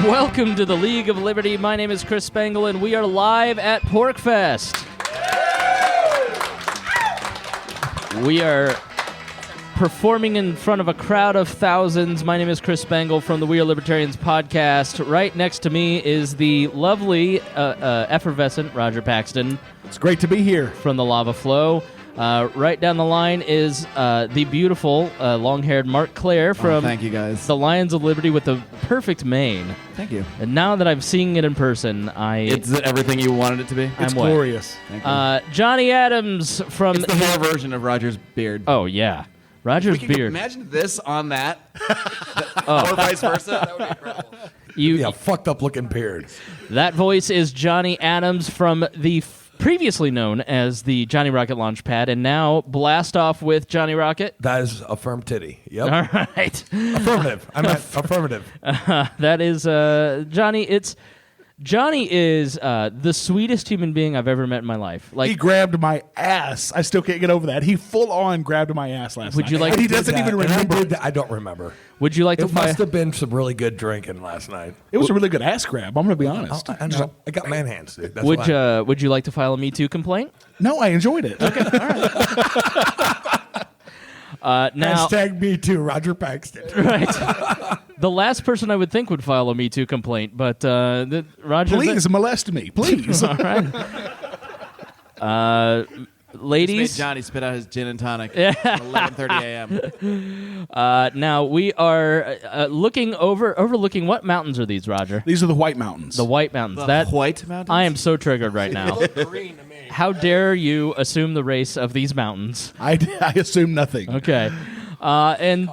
Welcome to the League of Liberty. My name is Chris Spangle, and we are live at Porcfest. We are performing in front of a crowd of thousands. My name is Chris Spangle from the We Are Libertarians podcast. Right next to me is the lovely, effervescent Rodger Paxton. It's great to be here. From the Lava Flow. Right down the line is the beautiful, long-haired Marc Clair from thank you guys. the Lions of Liberty with the perfect mane. Thank you. And now that I'm seeing it in person, It's everything you wanted it to be? It's glorious. Thank you. Johnny Adams from... It's the hair version of Rodger's beard. Oh, yeah. Rodger's beard. Imagine this on that. Or vice versa. That would be incredible. Fucked up looking beard. That voice is Johnny Adams from the previously known as the Johnny Rocket Launchpad, and now blast off with Johnny Rocket. That is a firm titty. Yep. All right. Affirmative. I meant affirmative. That is Johnny. Johnny is the sweetest human being I've ever met in my life. Like, he grabbed my ass. I still can't get over that. He full on grabbed my ass last night. Would you like? And he doesn't even remember. I don't remember. Would you like to? It must have been some really good drinking last night. It was a really good ass grab. I'm going to be honest. I know. I got man hands, dude. That's Would you like to file a Me Too complaint? No, I enjoyed it. Okay, all right. Now, Hashtag me too, Rodger Paxton. right. The last person I would think would file a Me Too complaint, but Rodger. Please molest me, please. All right. Ladies. Just made Johnny spit out his gin and tonic at 11:30 a.m. Now we are overlooking what mountains are these, Rodger? These are the White Mountains. The White Mountains. The White Mountains? I am so triggered right now. Green to me. How dare you assume the race of these mountains? I assume nothing. Okay. And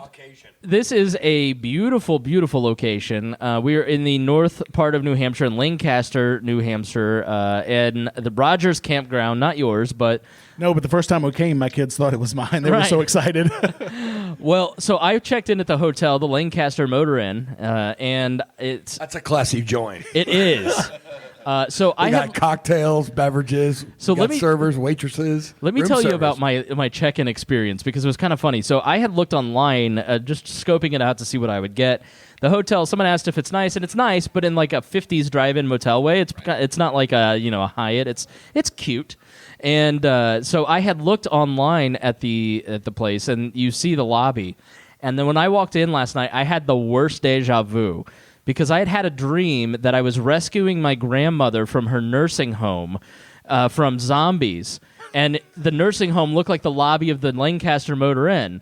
this is a beautiful, beautiful location. We are in the north part of New Hampshire, in Lancaster, New Hampshire, and the Rodgers campground, not yours, but... No, but the first time we came, my kids thought it was mine. They were so excited. Well, so I checked in at the hotel, the Lancaster Motor Inn, and it's... That's a classy joint. It is. So I got have cocktails, beverages, servers, waitresses. Let me room tell you service. about my check-in experience, because it was kind of funny. So I had looked online, just scoping it out to see what I would get. The hotel, someone asked if it's nice, and it's nice, but in like a 50s drive-in motel way. It's not like a Hyatt. It's cute. And so I had looked online at the place, and you see the lobby. And then when I walked in last night, I had the worst deja vu. Because I had a dream that I was rescuing my grandmother from her nursing home from zombies. And the nursing home looked like the lobby of the Lancaster Motor Inn.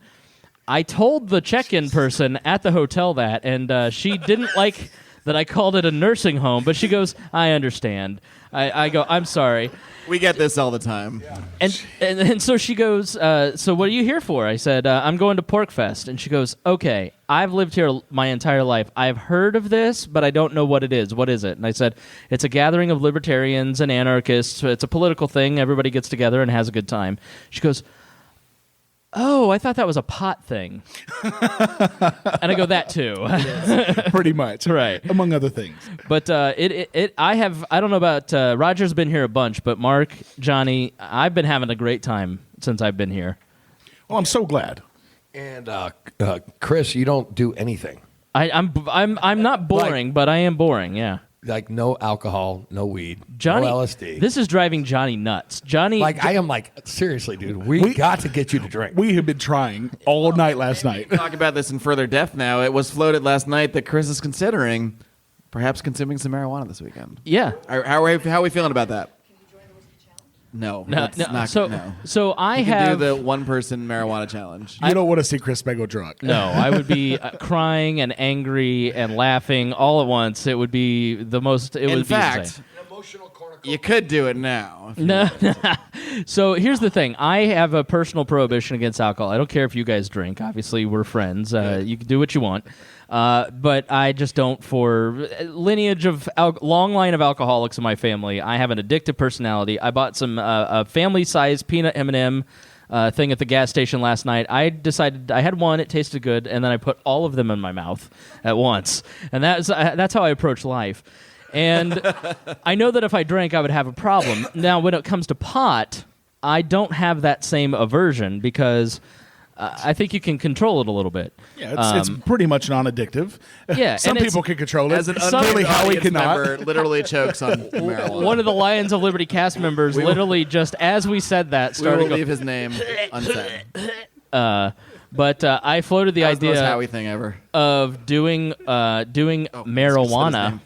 I told the check-in person at the hotel that, and she didn't like that I called it a nursing home, but she goes, I understand. I go, I'm sorry. We get this all the time. Yeah. And so she goes, so what are you here for? I said, I'm going to Porcfest. And she goes, okay, I've lived here my entire life. I've heard of this, but I don't know what it is. What is it? And I said, it's a gathering of libertarians and anarchists. It's a political thing. Everybody gets together and has a good time. She goes, oh, I thought that was a pot thing. And I go, that too. Pretty much. Right. Among other things. But I don't know about, Rodger's been here a bunch, but Marc, Johnny, I've been having a great time since I've been here. Well, I'm so glad. And Chris, you don't do anything. I'm not boring, but I am boring, yeah. Like no alcohol, no weed, Johnny, no LSD. This is driving Johnny nuts. Johnny, I am seriously, dude. We got to get you to drink. We have been trying all night last night. Talk about this in further depth now. It was floated last night that Chris is considering perhaps consuming some marijuana this weekend. Yeah. How are we feeling about that? No. So I have do the one-person marijuana challenge. You don't want to see Chris Spangle drunk. No, I would be crying and angry and laughing all at once. It would be the most. In fact, you could do it now. No. So here's the thing. I have a personal prohibition against alcohol. I don't care if you guys drink. Obviously, we're friends. You can do what you want. But I just don't, for lineage of long line of alcoholics in my family. I have an addictive personality. I bought some a family-sized peanut M&M thing at the gas station last night. I decided I had one, it tasted good, and then I put all of them in my mouth at once. And that's how I approach life. And I know that if I drank, I would have a problem. Now, when it comes to pot, I don't have that same aversion because I think you can control it a little bit. Yeah, it's pretty much non-addictive. Yeah, some and people can control it. As an Clearly, unnamed Howie audience cannot. member, literally chokes on marijuana. One of the Lions of Liberty cast members literally just as we said that We started will going, leave his name unsaid. but I floated the That was the most idea Howie thing ever. of doing marijuana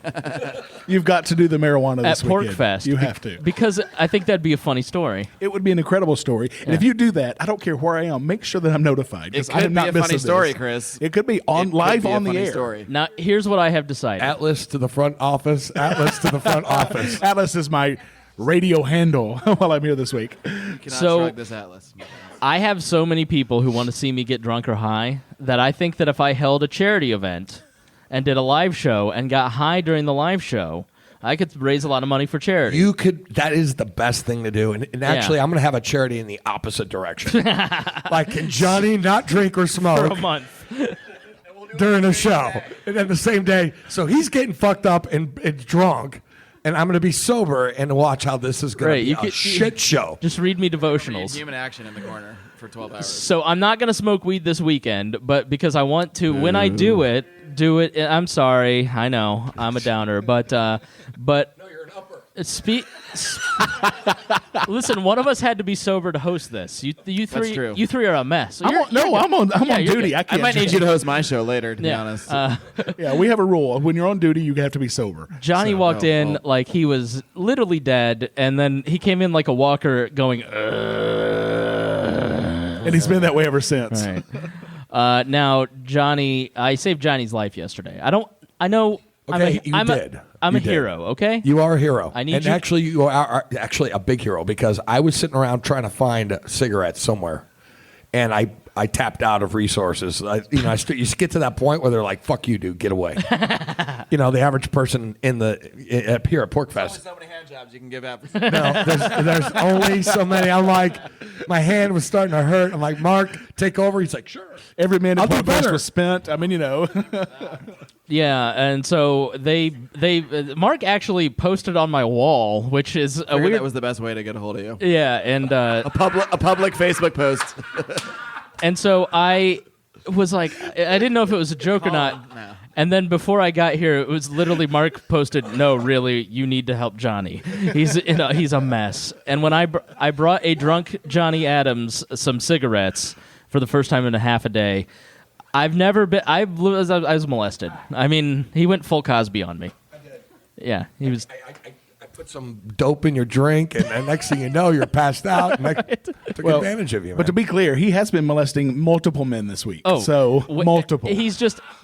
You've got to do the marijuana at this weekend. Porcfest. You have to. Because I think that'd be a funny story. It would be an incredible story. And if you do that, I don't care where I am, make sure that I'm notified. 'Cause It I could am be not a funny missing story, this. Chris. It could be on It could live be a on the funny air. story. Now, here's what I have decided. Atlas to the front office. Atlas to the front office. Atlas is my radio handle while I'm here this week. You cannot So- shrug this Atlas. I have so many people who want to see me get drunk or high that I think that if I held a charity event and did a live show and got high during the live show, I could raise a lot of money for charity. You could. That is the best thing to do. And actually, I'm going to have a charity in the opposite direction. Like, can Johnny not drink or smoke for a month. during a show? And then the same day, so he's getting fucked up and drunk, and I'm going to be sober and watch how this is going Right, to be you a could- shit show. Just read me devotionals. Human action in the corner for 12 hours. So I'm not going to smoke weed this weekend, but because I want to, when I do it. I'm sorry, I know I'm a downer, but no, You're an upper. Listen, one of us had to be sober to host this. You three, true. you three are a mess. So I'm on you're duty. good. I I can't. might need you to host my show later, to be Yeah. honest. Yeah, we have a rule. When you're on duty, you have to be sober. Johnny walked no, in well- like he was literally dead, and then he came in like a walker going. And he's been that way ever since. Right. Now, Johnny, I saved Johnny's life yesterday. I know. Okay, you did. I'm You a did. hero. Okay. You are a hero. I need and you- actually, you are actually a big hero because I was sitting around trying to find cigarettes somewhere, and I tapped out of resources. You get to that point where they're like, "Fuck you, dude, get away." The average person up here at Porcfest. so many hand jobs you can give out. No, there's only so many. I'm like, my hand was starting to hurt. I'm like, Mark, take over. He's like, sure. Every minute I'll do Porcfest better. was spent. I mean, Yeah, and so they Mark actually posted on my wall, which is a weird. That was the best way to get a hold of you. Yeah, and A public Facebook post. and so I was like, I didn't know if it was a joke or not. No. And then before I got here, it was literally Mark posted, "No, really, you need to help Johnny. He's a mess." And when I brought a drunk Johnny Adams some cigarettes for the first time in a half a day, I was molested. I mean, he went full Cosby on me. I did. Yeah, he was. I put some dope in your drink, and the next thing you know, you're passed out. And I took advantage of you. But to be clear, he has been molesting multiple men this week. Oh, so multiple.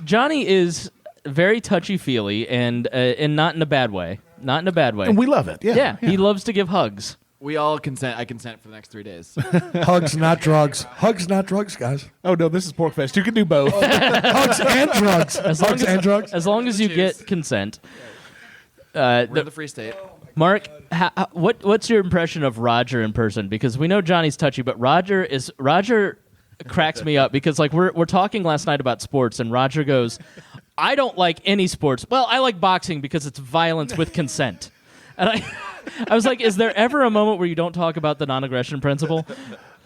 Johnny is very touchy feely and not in a bad way. Not in a bad way. And we love it. Yeah. yeah, he loves to give hugs. We all consent. I consent for the next 3 days. Hugs, not drugs. Hugs, not drugs, guys. Oh no, this is Porcfest. You can do both. Hugs and drugs. Hugs and drugs. As long as you get consent. We're in the free state. Mark, what's your impression of Rodger in person? Because we know Johnny's touchy, but Rodger cracks me up because like we're talking last night about sports, and Rodger goes, "I don't like any sports. Well, I like boxing because it's violence with consent." And I was like, is there ever a moment where you don't talk about the non-aggression principle?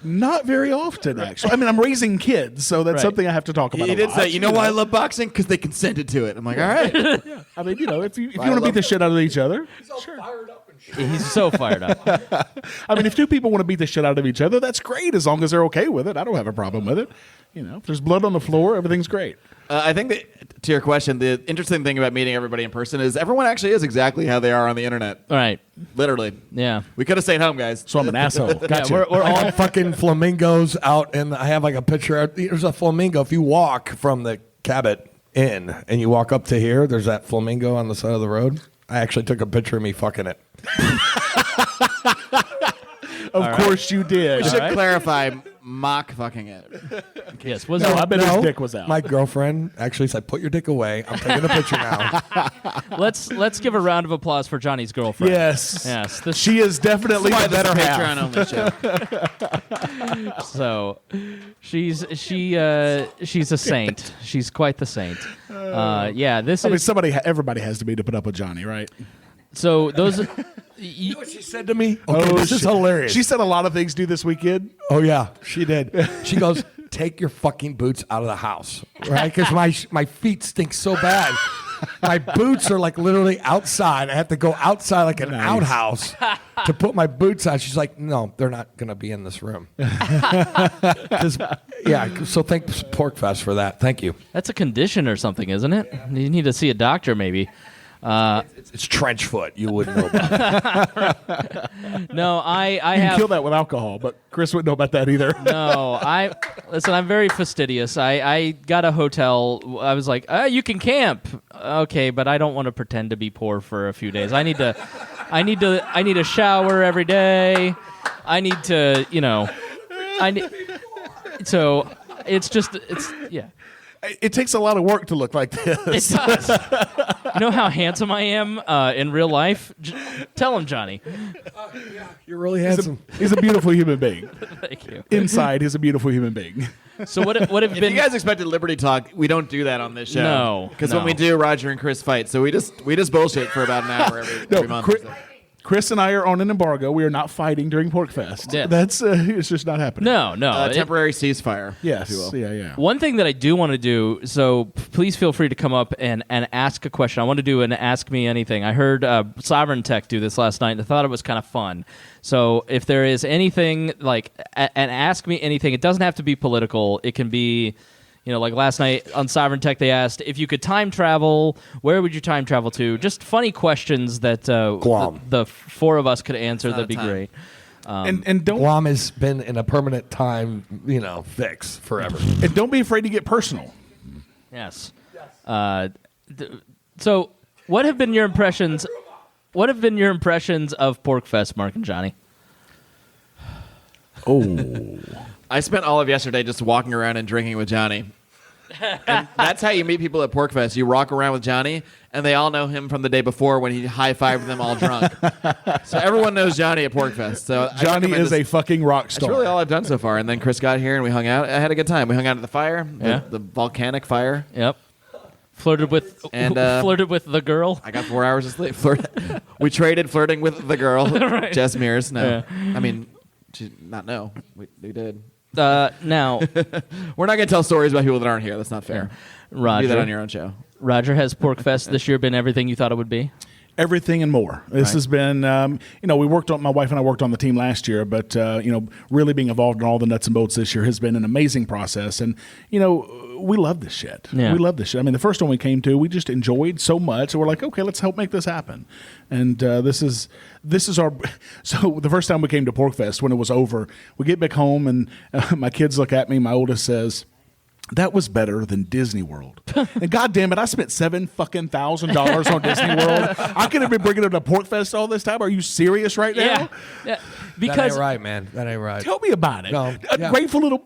Not very often, actually. I mean, I'm raising kids, so that's Right. something I have to talk about. He a did lot, say, you know why I love boxing? Because they consented to it. I'm like, all right. I mean, if you want to beat the shit out of each other, He's so fired up. I mean, if two people want to beat the shit out of each other, that's great as long as they're okay with it. I don't have a problem with it. If there's blood on the floor, everything's great. I think that, to your question, the interesting thing about meeting everybody in person is everyone actually is exactly how they are on the internet. All right. Literally. Yeah. We could have stayed home, guys. So I'm an asshole. Gotcha. Yeah, we're I all got fucking flamingos out, and I have like a picture. There's a flamingo. If you walk from the Cabot Inn and you walk up to here, there's that flamingo on the side of the road. I actually took a picture of me fucking it. Of course you did. We should right. clarify mock fucking it. yes. Was No, there, I bet his dick was out. My girlfriend actually said, "Put your dick away. I'm taking a picture now." let's give a round of applause for Johnny's girlfriend. Yes. Yes. This, She is definitely Why the this better Patreon half. only show? so she's a saint. She's quite the saint. Yeah. This I mean, is everybody has to be to put up with Johnny, right? so those. You know what she said to me? Okay, this is hilarious. She said a lot of things due this weekend. Oh yeah, she did. She goes, take your fucking boots out of the house, right? Because my feet stink so bad. My boots are like literally outside. I have to go outside like an outhouse to put my boots on. She's like, no, they're not going to be in this room. So thanks Porcfest for that. Thank you. That's a condition or something, isn't it? You need to see a doctor, maybe. It's trench foot. You wouldn't know about it. No, I You have. can kill that with alcohol, but Chris wouldn't know about that either. No, listen. I'm very fastidious. I got a hotel. I was like, you can camp, okay, but I don't want to pretend to be poor for a few days. I need a shower every day. I need to, So it's yeah. It takes a lot of work to look like this. It does. You know how handsome I am in real life? Tell him, Johnny. You're really handsome. He's a beautiful human being. Thank you. Inside, he's a beautiful human being. So what have If been? you guys expected Liberty Talk, we don't do that on this show. No, because no. when we do, Rodger and Chris fight. So we just bullshit for about an hour every month. Chris and I are on an embargo. We are not fighting during Porcfest. Yeah. That's it's just not happening. No. Temporary ceasefire. Yes. if you will. Yeah. One thing that I do want to do, so please feel free to come up and ask a question. I want to do an Ask Me Anything. I heard Sovereign Tech do this last night, and I thought it was kind of fun. So if there is anything, like an Ask Me Anything, it doesn't have to be political. It can be, like last night on Sovereign Tech, they asked, if you could time travel, where would you time travel to? Just funny questions that Guam. the four of us could answer. Not That'd be a time. great. And don't Guam has been in a permanent time, fix forever. and don't be afraid to get personal. Yes. So, what have been your impressions? What have been your impressions of Porcfest, Mark and Johnny? Oh, I spent all of yesterday just walking around and drinking with Johnny. And that's how you meet people at Porcfest. You walk around with Johnny, and they all know him from the day before when he high-fived them all drunk. So everyone knows Johnny at Porcfest. So I Johnny recommend is this. a fucking rock That's star. really all I've done so far. And then Chris got here, and we hung out. I had a good time. We hung out at the fire, Yeah. the volcanic fire. Yep. Flirted with the girl. I got 4 hours of sleep. We traded flirting with the girl, Jess Mears. No, I mean, we did. Now, We're not going to tell stories about people that aren't here. That's not fair. Do that on Rodger. your own show. Rodger, has Porcfest this year been everything you thought it would be? Everything and more. This has been, we worked on, my wife and I worked on the team last year, but, really being involved in all the nuts and bolts this year has been an amazing process. And, we love this shit. Yeah. We love this shit. I mean, the first one we came to, we just enjoyed so much. So we're like, okay, let's help make this happen. And this is our, so the first time we came to Porcfest, when it was over, we get back home and my kids look at me, my oldest says, that was better than Disney World. And God damn it, I spent $7,000 on Disney World. I could have been bringing it to Porcfest all this time. Are you serious right now? Yeah. That Because ain't right, man. That ain't right. Tell me about it. No, A yeah. grateful little.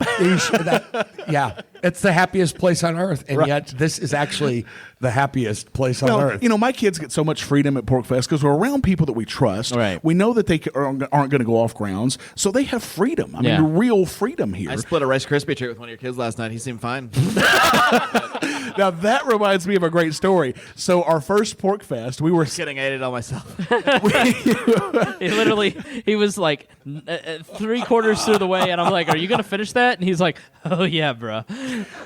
Yeah, it's the happiest place on earth, and Right. yet this is actually the happiest place on Well, earth. my kids get so much freedom at Porcfest because we're around people that we trust. Right. We know that they aren't going to go off grounds, so they have freedom. I Yeah. mean, real freedom here. I split a Rice Krispie treat with one of your kids last night. He seemed fine. Now that reminds me of a great story. So our first Porcfest, we were Kidding, I ate it all myself. he was like 3/4 through the way, and I'm like, "Are you gonna finish that?" And he's like, "Oh yeah, bro."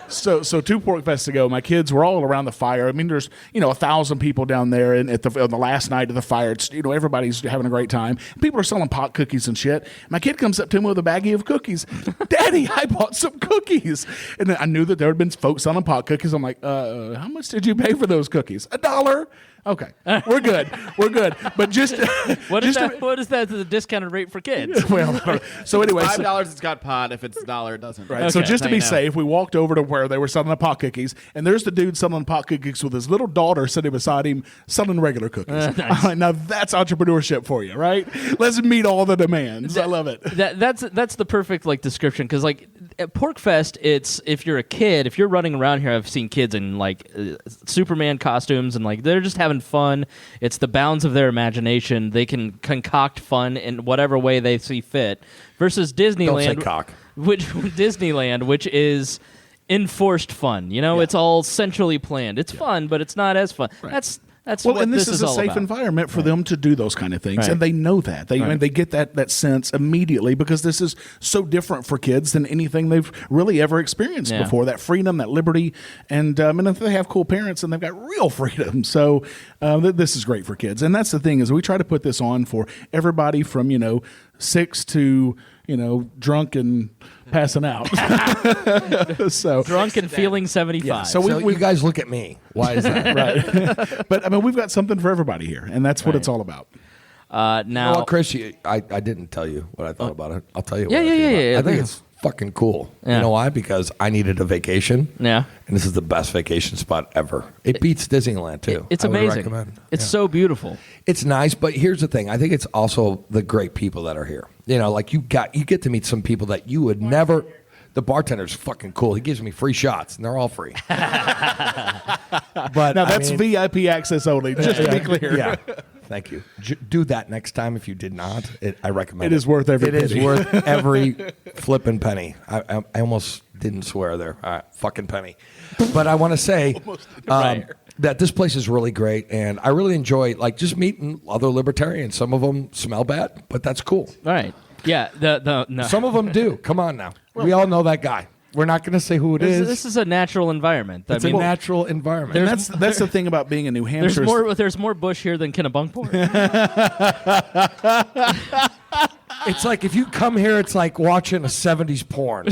So 2 Porcfests ago, my kids were all around the fire. I mean, there's 1,000 people down there, and on the last night of the fire, it's everybody's having a great time. People are selling pot cookies and shit. My kid comes up to me with a baggie of cookies. Daddy, I bought some cookies, and then I knew that there had been folks selling pot cookies. I'm like, how much did you pay for those cookies? $1. Okay, we're good. We're good. But just What is just that? What is that? The discounted rate for kids? well, so anyway, $5 it's got pot. If it's $1, it doesn't. Right. So Okay. just to be That's how you know. safe, we walked over to where they were selling the pot cookies, and there's the dude selling pot cookies with his little daughter sitting beside him selling regular cookies. I'm like, now that's entrepreneurship for you, right? Let's meet all the demands. I love it. That's the perfect description, because at Porcfest, it's, if you're a kid, if you're running around here, I've seen kids in Superman costumes, and they're just having fun. It's the bounds of their imagination. They can concoct fun in whatever way they see fit. Versus Disneyland, Don't say cock. which is enforced fun. It's all centrally planned. It's fun, but it's not as fun. Right. That's Well, what and this this is is a all safe about. environment for them to do those kind of things, Right. and they know that. I mean, they get that sense immediately because this is so different for kids than anything they've really ever experienced Yeah. before. That freedom, that liberty, and if they have cool parents and they've got real freedom, so this is great for kids. And that's the thing is we try to put this on for everybody from 6 to drunk and passing out. So Drunk and feeling 75. Yeah, so So you guys look at me. Why is that? right. But I mean, we've got something for everybody here, and that's what it's all about. Now, Well, Chris, I didn't tell you what I thought about it. I'll tell you. Yeah, what I yeah, think yeah, about it. yeah, I think yeah. it's fucking cool. Yeah. You know why? Because I needed a vacation. Yeah. And this is the best vacation spot ever. It beats Disneyland too. it's I would amazing. recommend. It's Yeah. so beautiful. It's nice, but here's the thing. I think it's also the great people that are here. Like you get to meet some people that you would never. The bartender's fucking cool. He gives me free shots, and they're all free. But Now that's VIP access only, just to be clear. Yeah. Thank you. Do that next time if you did not. I recommend It is worth every It is penny. worth every flipping penny. I almost didn't swear there. All right, fucking penny. But I want to say that this place is really great, and I really enjoy just meeting other libertarians. Some of them smell bad, but that's cool. All right. Yeah. No. Some of them do. Come on now. We all know that guy. We're not going to say who it is. This is a natural environment. It's a natural environment. And that's the thing about being in New Hampshire. There's more bush here than Kennebunkport. It's like if you come here, it's like watching a 70s porn.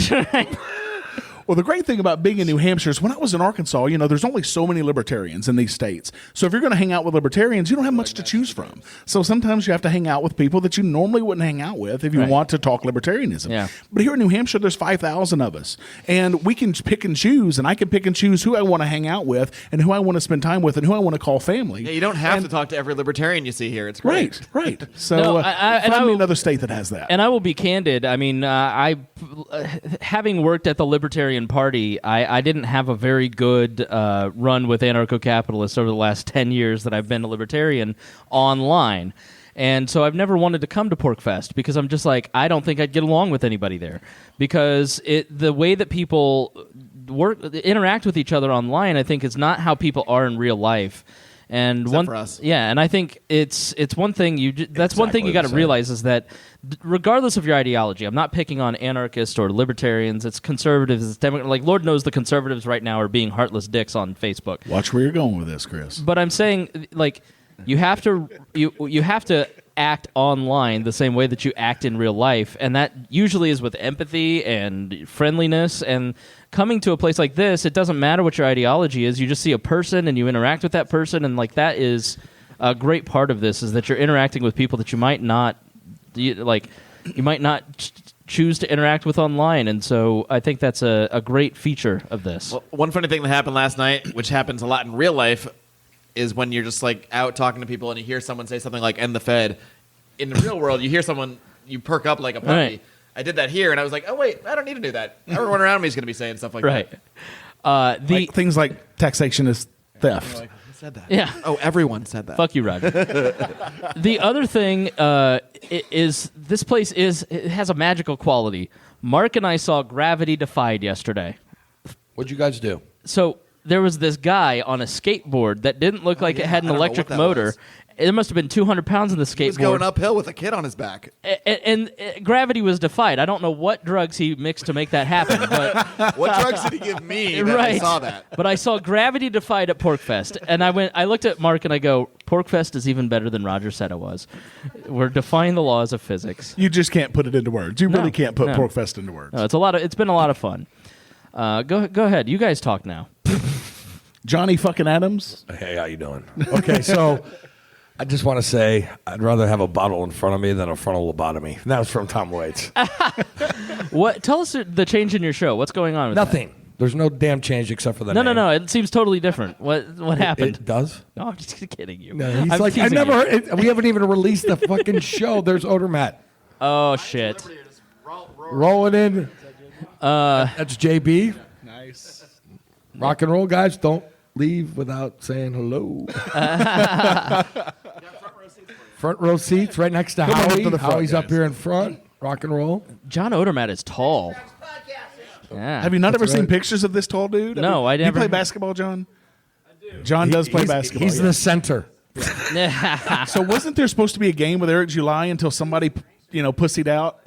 Well, the great thing about being in New Hampshire is when I was in Arkansas, there's only so many libertarians in these states. So if you're going to hang out with libertarians, you don't have much to choose from. So sometimes you have to hang out with people that you normally wouldn't hang out with if you want to talk libertarianism. Yeah. But here in New Hampshire, there's 5,000 of us. And we can pick and choose, and I can pick and choose who I want to hang out with and who I want to spend time with and who I want to call family. Yeah, you don't have to talk to every libertarian you see here. It's great. Right. So No, I find me will- another state that has that. And I will be candid. I mean, having worked at the Libertarian Party, I didn't have a very good run with anarcho-capitalists over the last 10 years that I've been a libertarian online. And so I've never wanted to come to Porcfest because I'm just like, I don't think I'd get along with anybody there. Because the way that people interact with each other online, I think, is not how people are in real life. And Except for us. Yeah, and I think it's one thing that's one thing you got to realize is that regardless of your ideology, I'm not picking on anarchists or libertarians. It's conservatives. It's Democrats. Lord knows the conservatives right now are being heartless dicks on Facebook. Watch where you're going with this, Chris. But I'm saying you have to act online the same way that you act in real life, and that usually is with empathy and friendliness. And coming to a place like this, it doesn't matter what your ideology is. You just see a person and you interact with that person, and that is a great part of this, is that you're interacting with people that you might not choose to interact with online. And so I think that's a great feature of this. Well, one funny thing that happened last night, which happens a lot in real life, is when you're just out talking to people and you hear someone say something like "end the Fed." In the real world, you hear someone, you perk up like a puppy. Right. I did that here, and I was like, "Oh wait, I don't need to do that." Everyone around me is going to be saying stuff like Right. that. Things like taxation is theft. Like, who said that? Yeah. Oh, everyone said that. Fuck you, Rodger. The other thing is this place it has a magical quality. Marc and I saw Gravity Defied yesterday. What'd you guys do? So there was this guy on a skateboard that didn't look like it had an I don't know electric what that motor. was. It must have been 200 pounds in the skateboard. He was going uphill with a kid on his back. And gravity was defied. I don't know what drugs he mixed to make that happen, but What drugs did he give me that I saw that? But I saw Gravity Defied at Porcfest, and I looked at Marc and I go, Porcfest is even better than Rodger said it was. We're defying the laws of physics. You just can't put it into words. You really can't put no. Porcfest into words. No, it's been a lot of fun. Go ahead. You guys talk now. Johnny fucking Adams. Hey, how you doing? Okay, so I just want to say I'd rather have a bottle in front of me than a frontal lobotomy. And that was from Tom Waits. What? Tell us the change in your show. What's going on with Nothing. There's no damn change except for the that? name. No. It seems totally different. What happened? It does? No, I'm just kidding you. No, he's I'm like, I teasing never you. heard it. We haven't even released the fucking show. There's Odermatt. Oh shit. Rolling in. That's JB. Nice. Rock and roll, guys. Don't leave without saying hello. Front row seats right next to Come on up Howie. to the front, Howie's up guys. here in front. Rock and roll. John Odermatt is tall. Yeah. Have you not ever seen right. pictures of this tall dude? No, I Do you never- play basketball, John? John does play He's- basketball. He's yeah. the center. So wasn't there supposed to be a game with Eric July until somebody, pussied out?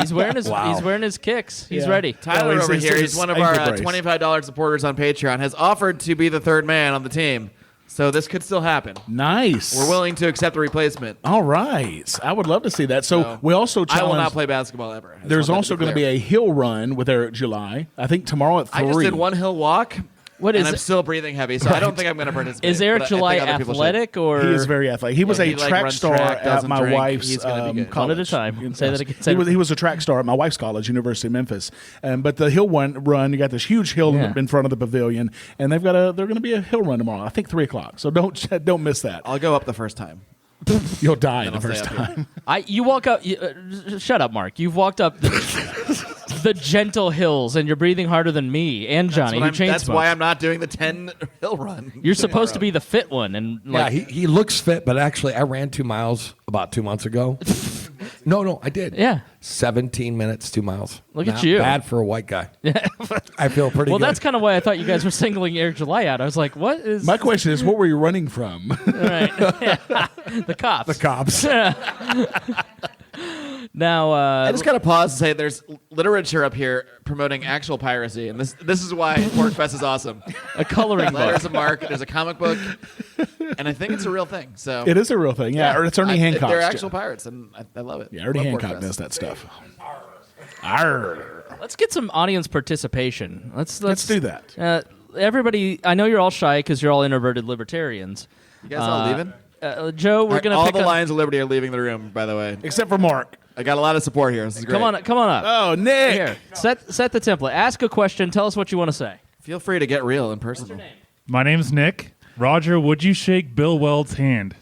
He's wearing his Wow. he's wearing his kicks. He's Yeah. ready. Tyler he's- over he's- here, he's he's one of ankle our brace. $25 supporters on Patreon, has offered to be the third man on the team. So this could still happen. Nice. We're willing to accept a replacement. All right. I would love to see that. So we also I will not challenged. play basketball ever. I just There's want that also going to be clear. a hill run with Eric July. I think tomorrow at 3. I just did one hill walk. What and is I'm it? still breathing heavy, so I don't think I'm going to participate. Is Eric but I July think other people should. athletic or He is very athletic. He was Yeah, a he, like, track runs star track, at doesn't my drink. wife's He's gonna be good. college. One at a time. Say that again. He was a track star at my wife's college, University of Memphis. But the hill run, you got this huge hill Yeah. in front of the pavilion, and they're going to be a hill run tomorrow. I think 3:00. So don't miss that. I'll go up the first time. You'll die Then the I'll first stay up here. time. You walk up. Shut up, Mark. You've walked up the gentle hills, and you're breathing harder than me and Johnny, who chain That's smokes. why I'm not doing the 10 hill run. You're supposed to be the fit one, and Yeah, like, he looks fit, but actually, I ran 2 miles about 2 months ago. No, I did. Yeah. 17 minutes, 2 miles. Look at Not you. Bad for a white guy. I feel pretty well, good. that's kind of why I thought you guys were singling Eric July out. I was like, what is My question is, what were you running from? right? The cops. the cops. Now, I just got to pause and say there's literature up here promoting actual piracy, and this is why Porcfest is awesome. a coloring book. Letters of Mark, there's a comic book, and I think it's a real thing. So It is a real thing, yeah. Or it's Ernie Hancock. They're actual pirates, and I love it. Yeah, Ernie Love Hancock Porcfest. does that stuff. Arr. Let's get some audience participation. Let's do that. Everybody, I know you're all shy because you're all introverted libertarians. You guys all leaving? Joe, we're gonna all pick the on- Lions of Liberty are leaving the room. By the way, Except for Mark. I got a lot of support here. This is great. Come on up. Oh, Nick. Here, set the template. Ask a question. Tell us what you want to say. Feel free to get real and personal. My name's Nick. Rodger, would you shake Bill Weld's hand?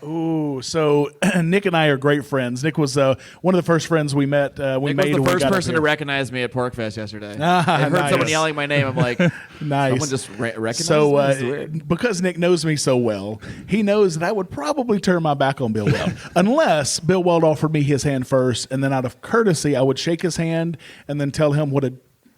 Ooh, so Nick and I are great friends. Nick was one of the first friends we met. We Nick made was when the we first got up person to here. recognize me at Porcfest yesterday. Ah, I heard nice. someone yelling my name. I'm like, Nice. someone just recognized So me? This is weird. because Nick knows me so well, he knows that I would probably turn my back on Bill Weld unless Bill Weld offered me his hand first, and then out of courtesy, I would shake his hand and then tell him what a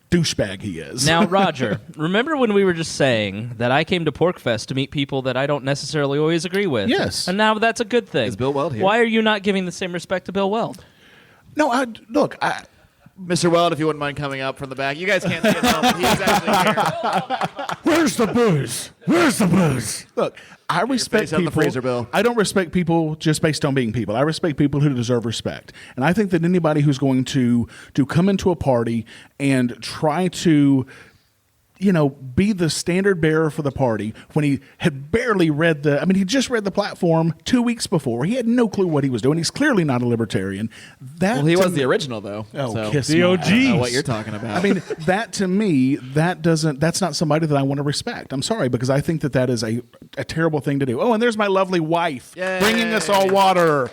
douchebag he is. Now, Rodger, remember when we were just saying that I came to Porcfest to meet people that I don't necessarily always agree with? Yes. And now that's a good thing. Is Bill Weld here? Why are you not giving the same respect to Bill Weld? no, look. Mr. Weld, if you wouldn't mind coming up from the back. You guys can't see it now, but he's actually here. Where's the booze? Where's the booze? Look, I respect face on the people. freezer, Bill. I don't respect people just based on being people. I respect people who deserve respect. And I think that anybody who's going to come into a party and try to, be the standard bearer for the party when he had barely read he just read the platform 2 weeks before. He had no clue what he was doing. He's clearly not a libertarian. Well, he was the original, though. Oh, so kiss The my OG. ass. I don't know what you're talking about. I mean, that to me, that's not somebody that I want to respect. I'm sorry, because I think that is a terrible thing to do. Oh, and there's my lovely wife Yay. bringing us all water.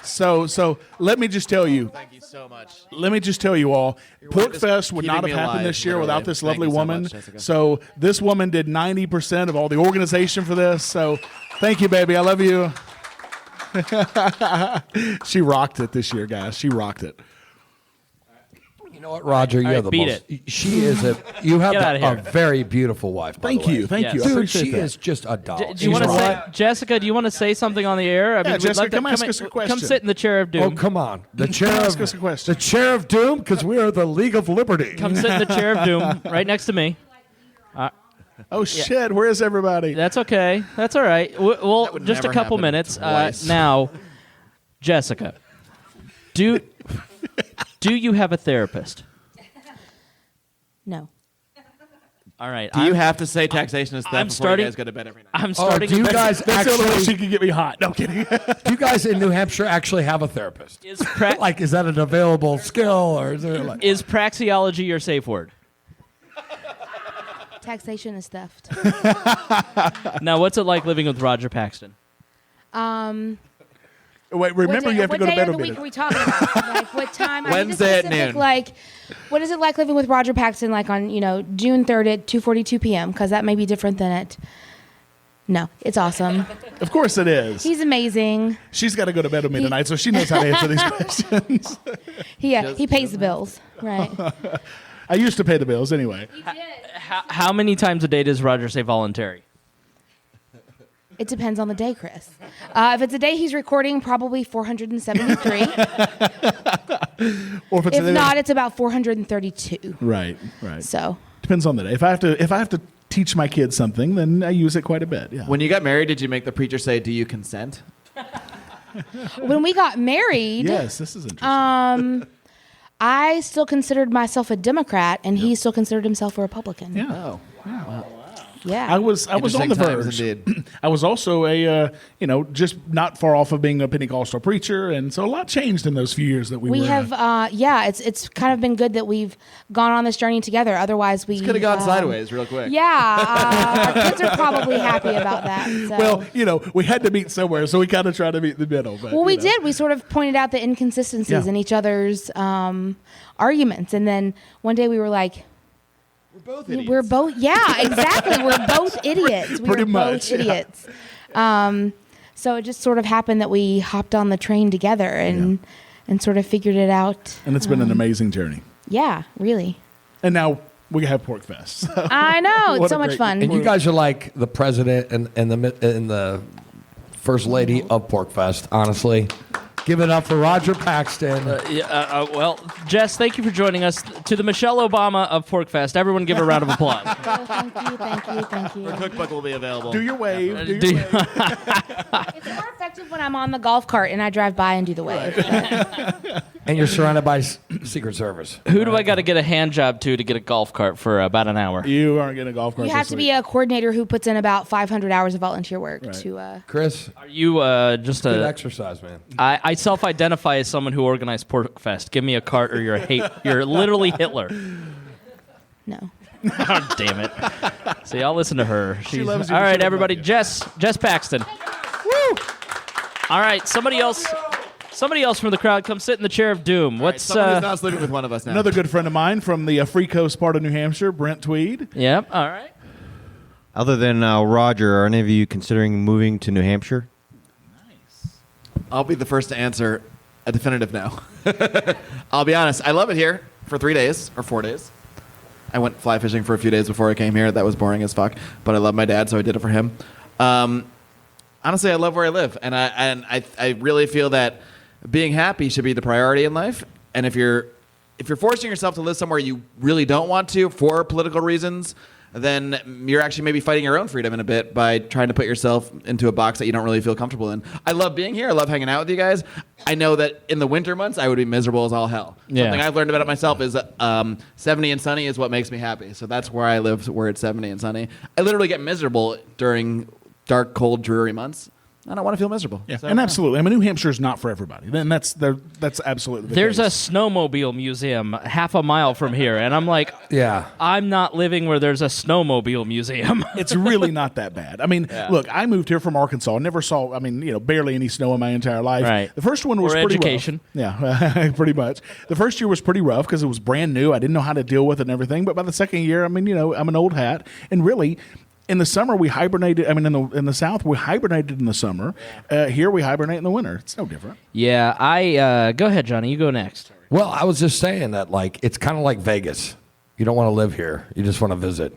So let me just tell you. Thank you so much. Let me just tell you all, wife is Porcfest would not have keeping me happened alive, this year literally. without this Thank lovely you so woman. much, Jessica. So this woman did 90% of all the organization for this. So thank you, baby. I love you. She rocked it this year, guys. She rocked it. You know what, Roger? You All right, have the beat most. She is you have Get outta a here. very beautiful wife. By Thank the way. you. Thank Yes. you. I Dude, appreciate she that. is just a doll. Do you You want to know say, what? Jessica? Do you want to say something on the air? Yeah, we'd Jessica, love to come ask us a question. Come sit in the chair of doom. Oh, come on. The chair Ask of us a question. the chair of doom, because we are the League of Liberty. Come sit in the chair of doom, right next to me. Oh, shit. Where is everybody? That's okay. That's all right. Well, would just a never couple happen minutes. twice. Now, Jessica, do you have a therapist? No. All right. Do you have to say taxation is theft I'm before starting- you guys go to bed every night? I'm Oh, starting. do you guys That's the only way she actually? can get me hot. No I'm kidding. Do you guys in New Hampshire actually have a therapist? is, Like, is that an available skill, or is there like? is praxeology your safe word? Taxation is theft. Now, what's it like living with Rodger Paxton? Wait, remember you have to go to bed What a day of the week minute. are we talking about? Like what time? Wednesday at specific, noon. Like, what is it like living with Rodger Paxton? Like on June 3rd at 2:42 p.m. Because that may be different than at. No, it's awesome. Of course it is. He's amazing. She's got to go to bed with me tonight, so she knows how to answer these questions. He pays the bills, right? I used to pay the bills anyway. How many times a day does Rodger say voluntary? It depends on the day, Chris. If it's a day he's recording, probably 473. Or if it's If not, it's about 432. right. So Depends on the day. If I have to teach my kids something, then I use it quite a bit. Yeah. When you got married, did you make the preacher say, "Do you consent"? when we got married, Yes, this is interesting. I still considered myself a Democrat, and he still considered himself a Republican. Yeah. Oh, Yeah. I was on the Interesting times verge. indeed. I was also a just not far off of being a Pentecostal preacher, and so a lot changed in those few years that we We were. have, it's kind of been good that we've gone on this journey together. Otherwise, we could have gone sideways real quick. Yeah, our kids are probably happy about that. So. Well, we had to meet somewhere, so we kind of tried to meet in the middle. But, Well, we did. We sort of pointed out the inconsistencies Yeah. in each other's arguments, and then one day we were like, We're both idiots. "We're both, yeah, exactly. We're both idiots. We Pretty were much, both yeah. idiots." So it just sort of happened that we hopped on the train together and sort of figured it out. And it's been an amazing journey. Yeah, really. And now we have Porcfest. So. I know. What It's so a much great- fun. And you guys are like the president and the first lady of Porcfest, honestly. Give it up for Rodger Paxton. Well, Jess, thank you for joining us. To the Michelle Obama of Porcfest, everyone give a round of applause. Oh, thank you. Our cookbook will be available. Do your wave. Do Do your you- wave. It's more effective when I'm on the golf cart and I drive by and do the wave. And you're surrounded by Secret Service. Who do I got to get a hand job to get a golf cart for about an hour? You aren't getting a golf cart. You have this to week. be a coordinator who puts in about 500 hours of volunteer work Right. to. Chris, Are you just good a... exercise, man. I self-identify as someone who organized Porcfest. Give me a cart or you're literally Hitler. No. Oh, damn it. See, I'll listen to her. She's, loves you, all she right, doesn't everybody. love you. Jess Paxton. Woo! All right, somebody else from the crowd, come sit in the chair of doom. What's Someone who's not sleeping with one of us now. Another good friend of mine from the Free Coast part of New Hampshire, Brent Tweed. Yep. All right. Other than Rodger, are any of you considering moving to New Hampshire? I'll be the first to answer a definitive no. I'll be honest. I love it here for 3 days or 4 days. I went fly fishing for a few days before I came here. That was boring as fuck. But I love my dad, so I did it for him. Honestly, I love where I live, and I really feel that being happy should be the priority in life. And if you're forcing yourself to live somewhere you really don't want to for political reasons, then you're actually maybe fighting your own freedom in a bit by trying to put yourself into a box that you don't really feel comfortable in. I love being here. I love hanging out with you guys. I know that in the winter months, I would be miserable as all hell. Yeah. Something I've learned about it myself is 70 and sunny is what makes me happy. So that's where I live, where it's 70 and sunny. I literally get miserable during dark, cold, dreary months. I don't want to feel miserable. Yeah, So, and absolutely. I mean, New Hampshire is not for everybody. Then that's absolutely the There's a case. snowmobile museum half a mile from here, and I'm like, Yeah. I'm not living where there's a snowmobile museum. It's really not that bad. I mean, look, I moved here from Arkansas. Never saw, barely any snow in my entire life. Right. The first one was Or pretty education. rough. Yeah, pretty much. The first year was pretty rough because it was brand new. I didn't know how to deal with it and everything. But by the second year, I'm an old hat, and really. In the summer, we hibernated. I mean, in the South, we hibernated in the summer. Here, we hibernate in the winter. It's no different. Yeah, go ahead, Johnny. You go next. Well, I was just saying that, like, it's kind of like Vegas. You don't want to live here. You just want to visit.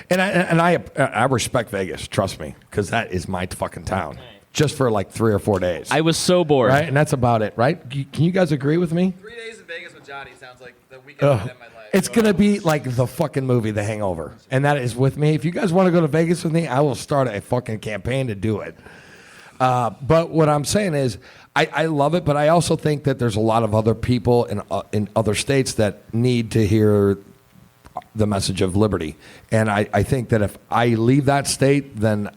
And I respect Vegas, trust me, because that is my fucking town. Just for like 3 or 4 days. I was so bored. Right? And that's about it, right? Can you guys agree with me? 3 days in Vegas with Johnny sounds like the weekend of my life. It's going to be like the fucking movie, The Hangover. And that is with me. If you guys want to go to Vegas with me, I will start a fucking campaign to do it. But what I'm saying is, I love it, but I also think that there's a lot of other people in other states that need to hear the message of liberty. And I think that if I leave that state, then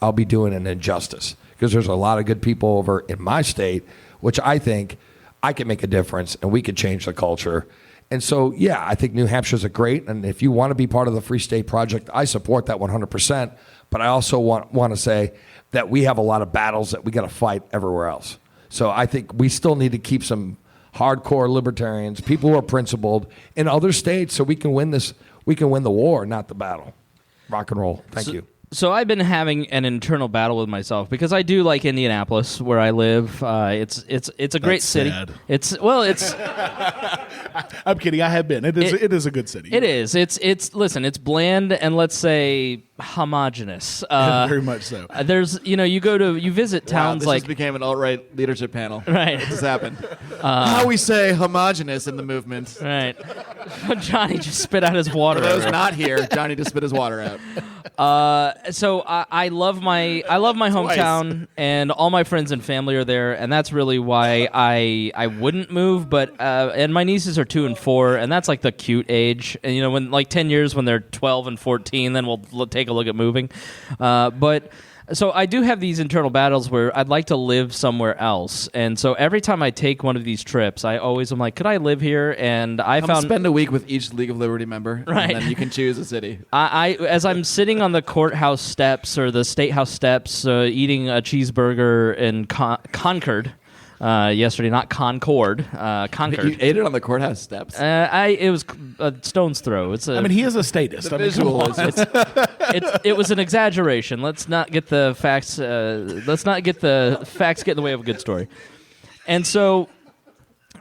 I'll be doing an injustice. Because there's a lot of good people over in my state, which I think I can make a difference and we could change the culture. And so, yeah, I think New Hampshire's a great, and if you want to be part of the Free State Project, I support that 100%. But I also want to say that we have a lot of battles that we got to fight everywhere else. So I think we still need to keep some hardcore libertarians, people who are principled in other states, so we can win this. We can win the war, not the battle. Rock and roll. Thank you. So I've been having an internal battle with myself because I do like Indianapolis, where I live. It's a great city. sad. It's I'm kidding. I have been. It is a good city. it is. It's bland and let's say homogenous. Very much so. There's you visit towns this like just became an alt-right leadership panel. Right. What just happened? How we say homogenous in the movement. right. Johnny just spit out his water. For those not here, Johnny just spit his water out. So I love my hometown, and all my friends and family are there, and that's really why I wouldn't move. But and my nieces are 2 and 4, and that's like the cute age. And when like 10 years when they're 12 and 14, then we'll take a look at moving. But so I do have these internal battles where I'd like to live somewhere else, and so every time I take one of these trips, I always am like, could I live here? And I found Spend a week with each League of Liberty member, Right. and then you can choose a city. I as I'm sitting on the courthouse steps or the state house steps, eating a cheeseburger in Concord yesterday, not Concord, Concord. You ate it on the courthouse steps. It was a stone's throw. He is a statist. The visual is It was an exaggeration. Let's not get the facts. Let's not get the facts get in the way of a good story. And so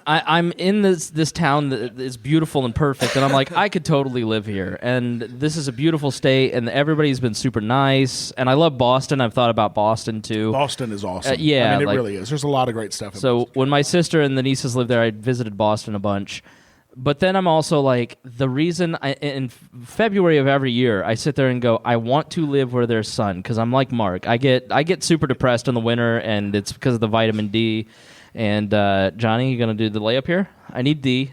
I'm in this town that is beautiful and perfect, and I'm like, I could totally live here. And this is a beautiful state, and everybody's been super nice. And I love Boston. I've thought about Boston too. Boston is awesome. Yeah, it like- really is. There's a lot of great stuff. So when my sister and the nieces lived there, I visited Boston a bunch. But then I'm also like, the reason in February of every year, I sit there and go, I want to live where there's sun, because I'm like Mark. I get super depressed in the winter, and it's because of the vitamin D. And Johnny, you gonna do the layup here? I need D.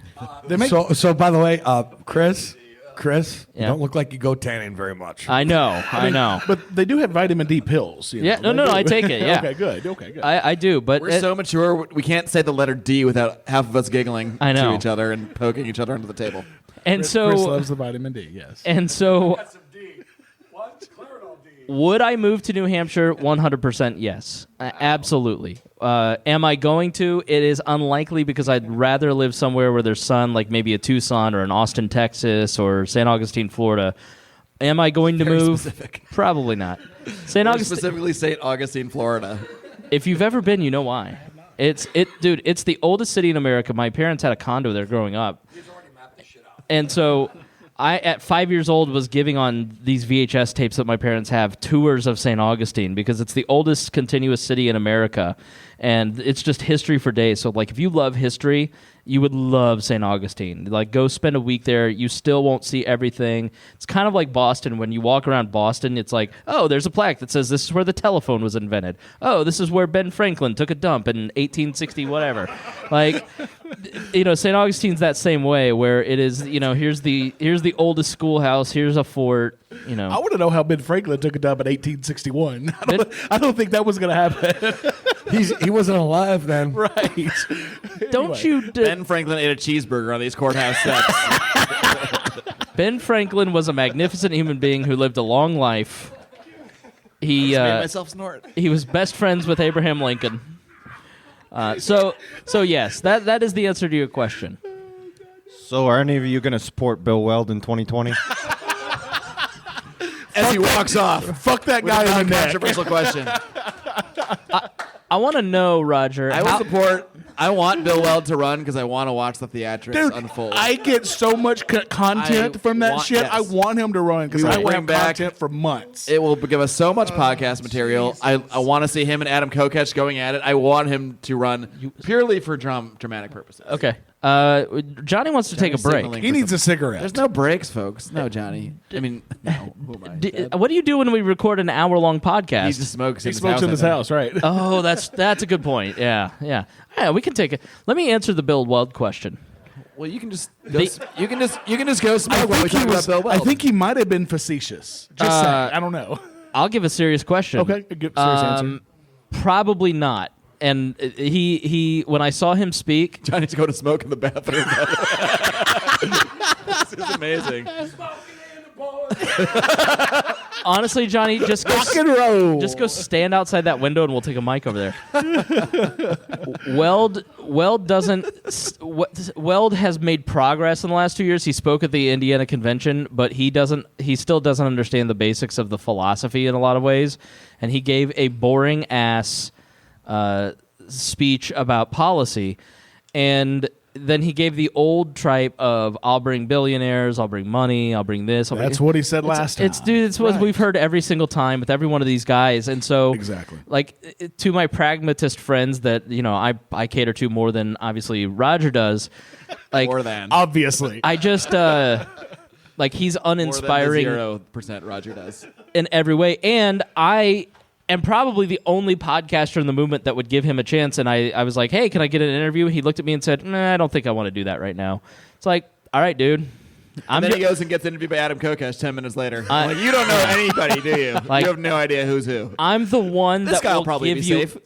So by the way, Chris, you Yeah. don't look like you go tanning very much. I know. But they do have vitamin D pills. Yeah, They no, do. I take it. Yeah. Okay, good. I do, but We're so mature, we can't say the letter D without half of us giggling I know. to each other and poking each other under the table. and Chris so loves the vitamin D. Yes. and so. Would I move to New Hampshire? 100% yes. Absolutely. Am I going to? It is unlikely because I'd rather live somewhere where there's sun, like maybe a Tucson or an Austin, Texas, or St. Augustine, Florida. Am I going to Very move? specific. Probably not. St. More Augustine. specifically St. Augustine, Florida. If you've ever been, you know why. Dude, it's the oldest city in America. My parents had a condo there growing up. And so I, at 5 years old, was giving on these VHS tapes that my parents have tours of St. Augustine because it's the oldest continuous city in America. And it's just history for days. So, like, if you love history, you would love St. Augustine. Like, go spend a week there. You still won't see everything. It's kind of like Boston. When you walk around Boston, it's like, oh, there's a plaque that says this is where the telephone was invented. Oh, this is where Ben Franklin took a dump in 1860, whatever. Like, St. Augustine's that same way, where it is, here's the oldest schoolhouse, here's a fort, I want to know how Ben Franklin took a dump in 1861. I don't think that was going to happen. He wasn't alive then. Right. Don't you... Ben Franklin ate a cheeseburger on these courthouse steps. Ben Franklin was a magnificent human being who lived a long life. He Made myself snort. he was best friends with Abraham Lincoln. So yes, that is the answer to your question. So are any of you going to support Bill Weld in 2020? As he walks off. Fuck that With guy a in the neck. controversial question. I want to know, Rodger. I will support. I want Bill Weld to run because I want to watch the theatrics Dude, unfold. I get so much content I from that want- shit. yes. I want him to run because We I will will bring have back- content for months. It will give us so much podcast material. I want to see him and Adam Kokech going at it. I want him to run purely for dramatic purposes. Okay. Johnny wants to take a break. signaling. He needs a cigarette. There's no breaks, folks. No, Johnny. I mean, no. Who am I? What do you do when we record an hour-long podcast? He just smokes. He smokes in his house, right? Oh, that's a good point. Yeah. We can take it. Let me answer the Bill Weld question. Well, you can just go, you can just go smoke while we talk about Bill I Weld. think he might have been facetious. Just saying. I don't know. I'll give a serious question. Okay, a good serious answer. Probably not. And he when I saw him speak, Johnny's going to smoke in the bathroom. This is amazing. Honestly, Johnny, just go, Rock and roll. just go stand outside that window and we'll take a mic over there. Weld has made progress in the last 2 years. He spoke at the Indiana convention, but he still doesn't understand the basics of the philosophy in a lot of ways. And he gave a boring ass speech about policy. And then he gave the old tripe of I'll bring billionaires, I'll bring money, I'll bring this. That's what he said last time. It's what we've heard every single time with every one of these guys. And so Exactly. like to my pragmatist friends that, I cater to more than obviously Rodger does. Like More than. Obviously. I just like he's uninspiring 0% Rodger does. in every way. And I am probably the only podcaster in the movement that would give him a chance. And I was like, hey, can I get an interview? He looked at me and said, I don't think I want to do that right now. It's like, all right, dude. And then he goes and gets interviewed by Adam Kokesh 10 minutes later. I'm like, you don't know anybody, do you? Like, you have no idea who's who. I'm the one This that guy will will probably give be you. safe.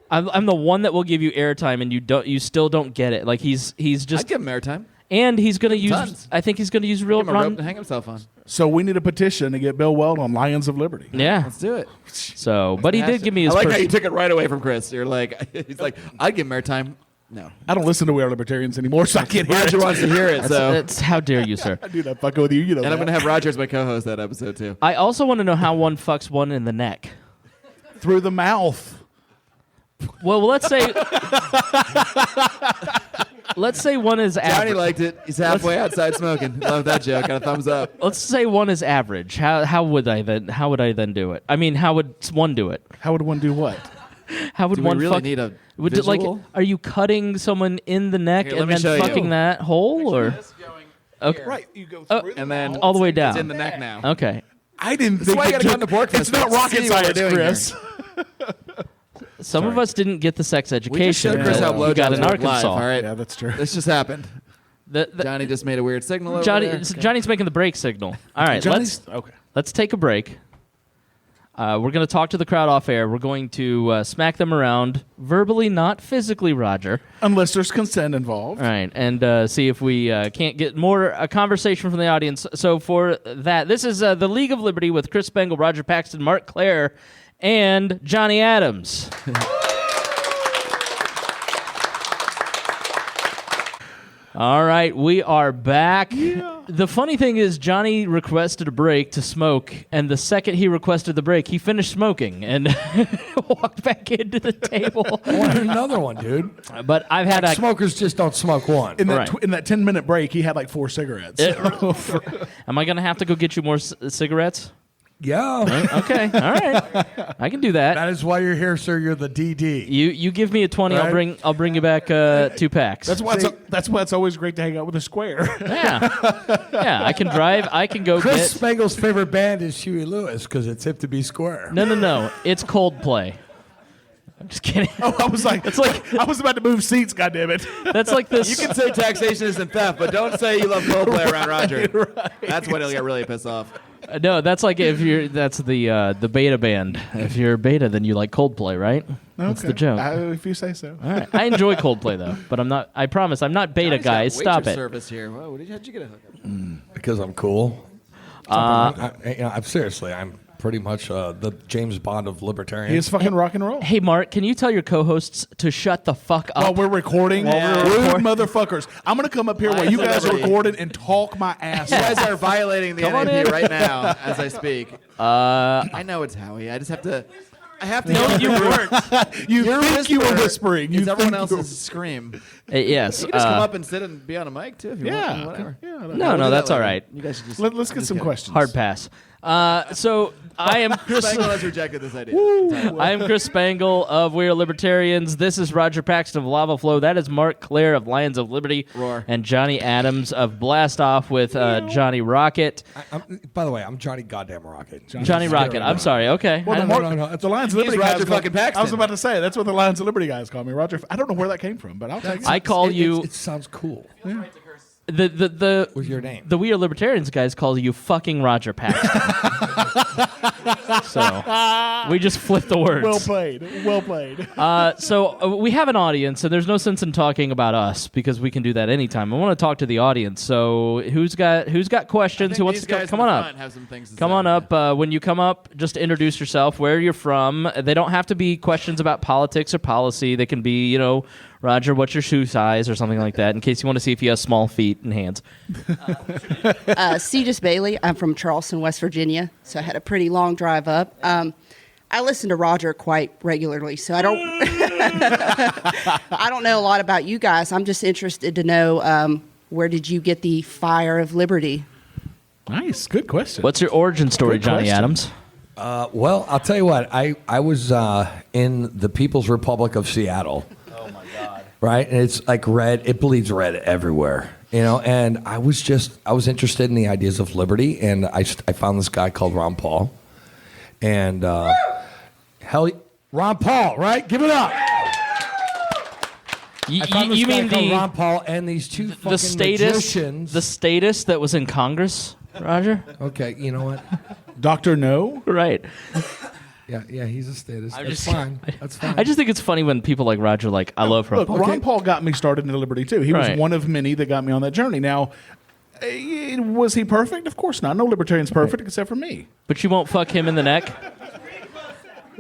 I'm the one that will give you airtime, and you still don't get it. Like he's I'd just, give him airtime. and he's gonna use. tons. I think he's gonna use real Give him a rope run. to hang himself on. So we need a petition to get Bill Weld on Lions of Liberty. Yeah. Let's do it. So, but he did give me his. I like how pers- you took it right away from Chris. You're like, he's like, I'd give him airtime. No. I don't listen to We Are Libertarians anymore, so I can't hear Roger it. wants to hear it, so. That's how dare you, sir. I do not fucking with you. You know And that. I'm going to have Roger as my co-host that episode, too. I also want to know how one fucks one in the neck. Through the mouth. Well, let's say. Let's say one is Johnny average. liked it. He's halfway outside smoking. Love that joke. Got a thumbs up. Let's say one is average. How would I then do it? I mean, how would one do it? How would one do what? How would Do we one really fuck? need a would it, like, visual? are you cutting someone in the neck Here, let and me then show you. fucking that hole, or okay, Right. You go Oh, through the And then mouth. all the way down? it's in the neck now. Okay. I didn't That's think why you it got to come to took- Porcfest. It's not to rocket see what we're science, doing Chris. Some of us didn't get the sex education. showed Chris how that we got blowjobs in work Arkansas. live, all right? Yeah, that's true. This just happened. The- Johnny just made a weird signal over Johnny, there. Johnny's making the break signal. All right, Okay. let's take a break. We're going to talk to the crowd off air. We're going to smack them around verbally, not physically, Rodger. Unless there's consent involved. All right, and see if we can't get more a conversation from the audience. So for that, this is the League of Liberty with Chris Spangle, Rodger Paxton, Marc Clair, and Johnny Adams. All right, we are back. Yeah. The funny thing is, Johnny requested a break to smoke, and the second he requested the break, he finished smoking and walked back into the table. I wanted another one, dude. But I've had Smokers just don't smoke one. In that Right. in that 10-minute break, he had like 4 cigarettes. Am I going to have to go get you more cigarettes? Yeah. Okay, all right. I can do that. That is why you're here, sir. You're the DD. You give me a 20, Right. I'll bring you back 2 packs. That's why it's always great to hang out with a square. Yeah, I can drive. I can go Chris get. Spangle's favorite band is Huey Lewis because it's hip to be square. No. It's Coldplay. I'm just kidding. I was like, I was about to move seats. God damn it! That's like this. You can say taxation isn't theft, but don't say you love Coldplay around Roger. That's when he'll get really pissed off. No, that's like if you're. That's the beta band. If you're beta, then you like Coldplay, right? That's the joke. If you say so. All right. I enjoy Coldplay though, but I'm not. I promise, I'm not beta, Johnny's got guys. Stop waitress it. Service here. Whoa, how'd you get a hookup? Because I'm cool. I'm seriously, I'm pretty much the James Bond of libertarians. He is fucking rock and roll. Hey, Marc, can you tell your co-hosts to shut the fuck up? While we're recording, rude motherfuckers. I'm gonna come up here while you guys are recording and talk my ass You off. guys are violating the on NAP in. right now as I speak. I know it's Howie. I just have to. I have to. No, you weren't. You Your think you were whisper whispering. You is everyone think you were- else's scream. Yes. You can just come up and sit and be on a mic too if you Yeah. want. Whatever. Yeah. No, We'll do that that's all later. right. You guys should just. Let's get some questions. Hard pass. So I am Chris. Spangle has rejected this idea. I am Chris Spangle of We Are Libertarians. This is Rodger Paxton of Lava Flow. That is Marc Clair of Lions of Liberty. Roar. And Johnny Adams of Blast Off with Johnny Rocket. By the way, I'm Johnny Goddamn Rocket. Johnny Rocket. I'm sorry. Okay. Well, the No. the Lions of He's Liberty Rodger guys. fucking Paxton. I was about to say that's what the Lions of Liberty guys call me, Roger. I don't know where that came from, but I'll take it. I call you It sounds cool. the With your name. The We Are Libertarians guys call you fucking Rodger Paxton. So we just flipped the words. Well played. Well played. So we have an audience, and there's no sense in talking about us because we can do that anytime. I want to talk to the audience. So who's got questions? Who wants to come on up? Have some things to Come say. on up. When you come up, just introduce yourself, where you're from. They don't have to be questions about politics or policy. They can be, Rodger, what's your shoe size or something like that, in case you want to see if he has small feet and hands. Cetus Bailey. I'm from Charleston, West Virginia, so I had a pretty long drive up. I listen to Rodger quite regularly, so I don't I don't know a lot about you guys. I'm just interested to know where did you get the fire of liberty? Nice. Good question. What's your origin story, Good Johnny question. Adams? Well, I'll tell you what. I was in the People's Republic of Seattle. Oh my God! Right, and it's like red. It bleeds red everywhere, And I was interested in the ideas of liberty, and I found this guy called Ron Paul, and Ron Paul, right? Give it up. I found this You guy mean called the Ron Paul and these two fucking magicians. the status that was in Congress, Rodger? Okay, you know what? Dr. No? Right. Yeah, he's a statist. That's just- fine. That's fine. I just think it's funny when people like Rodger, like, I love Ron Look, Paul. Ron Paul got me started in liberty, too. He Right. was one of many that got me on that journey. Now, was he perfect? Of course not. No libertarian's perfect except for me. But you won't fuck him in the neck?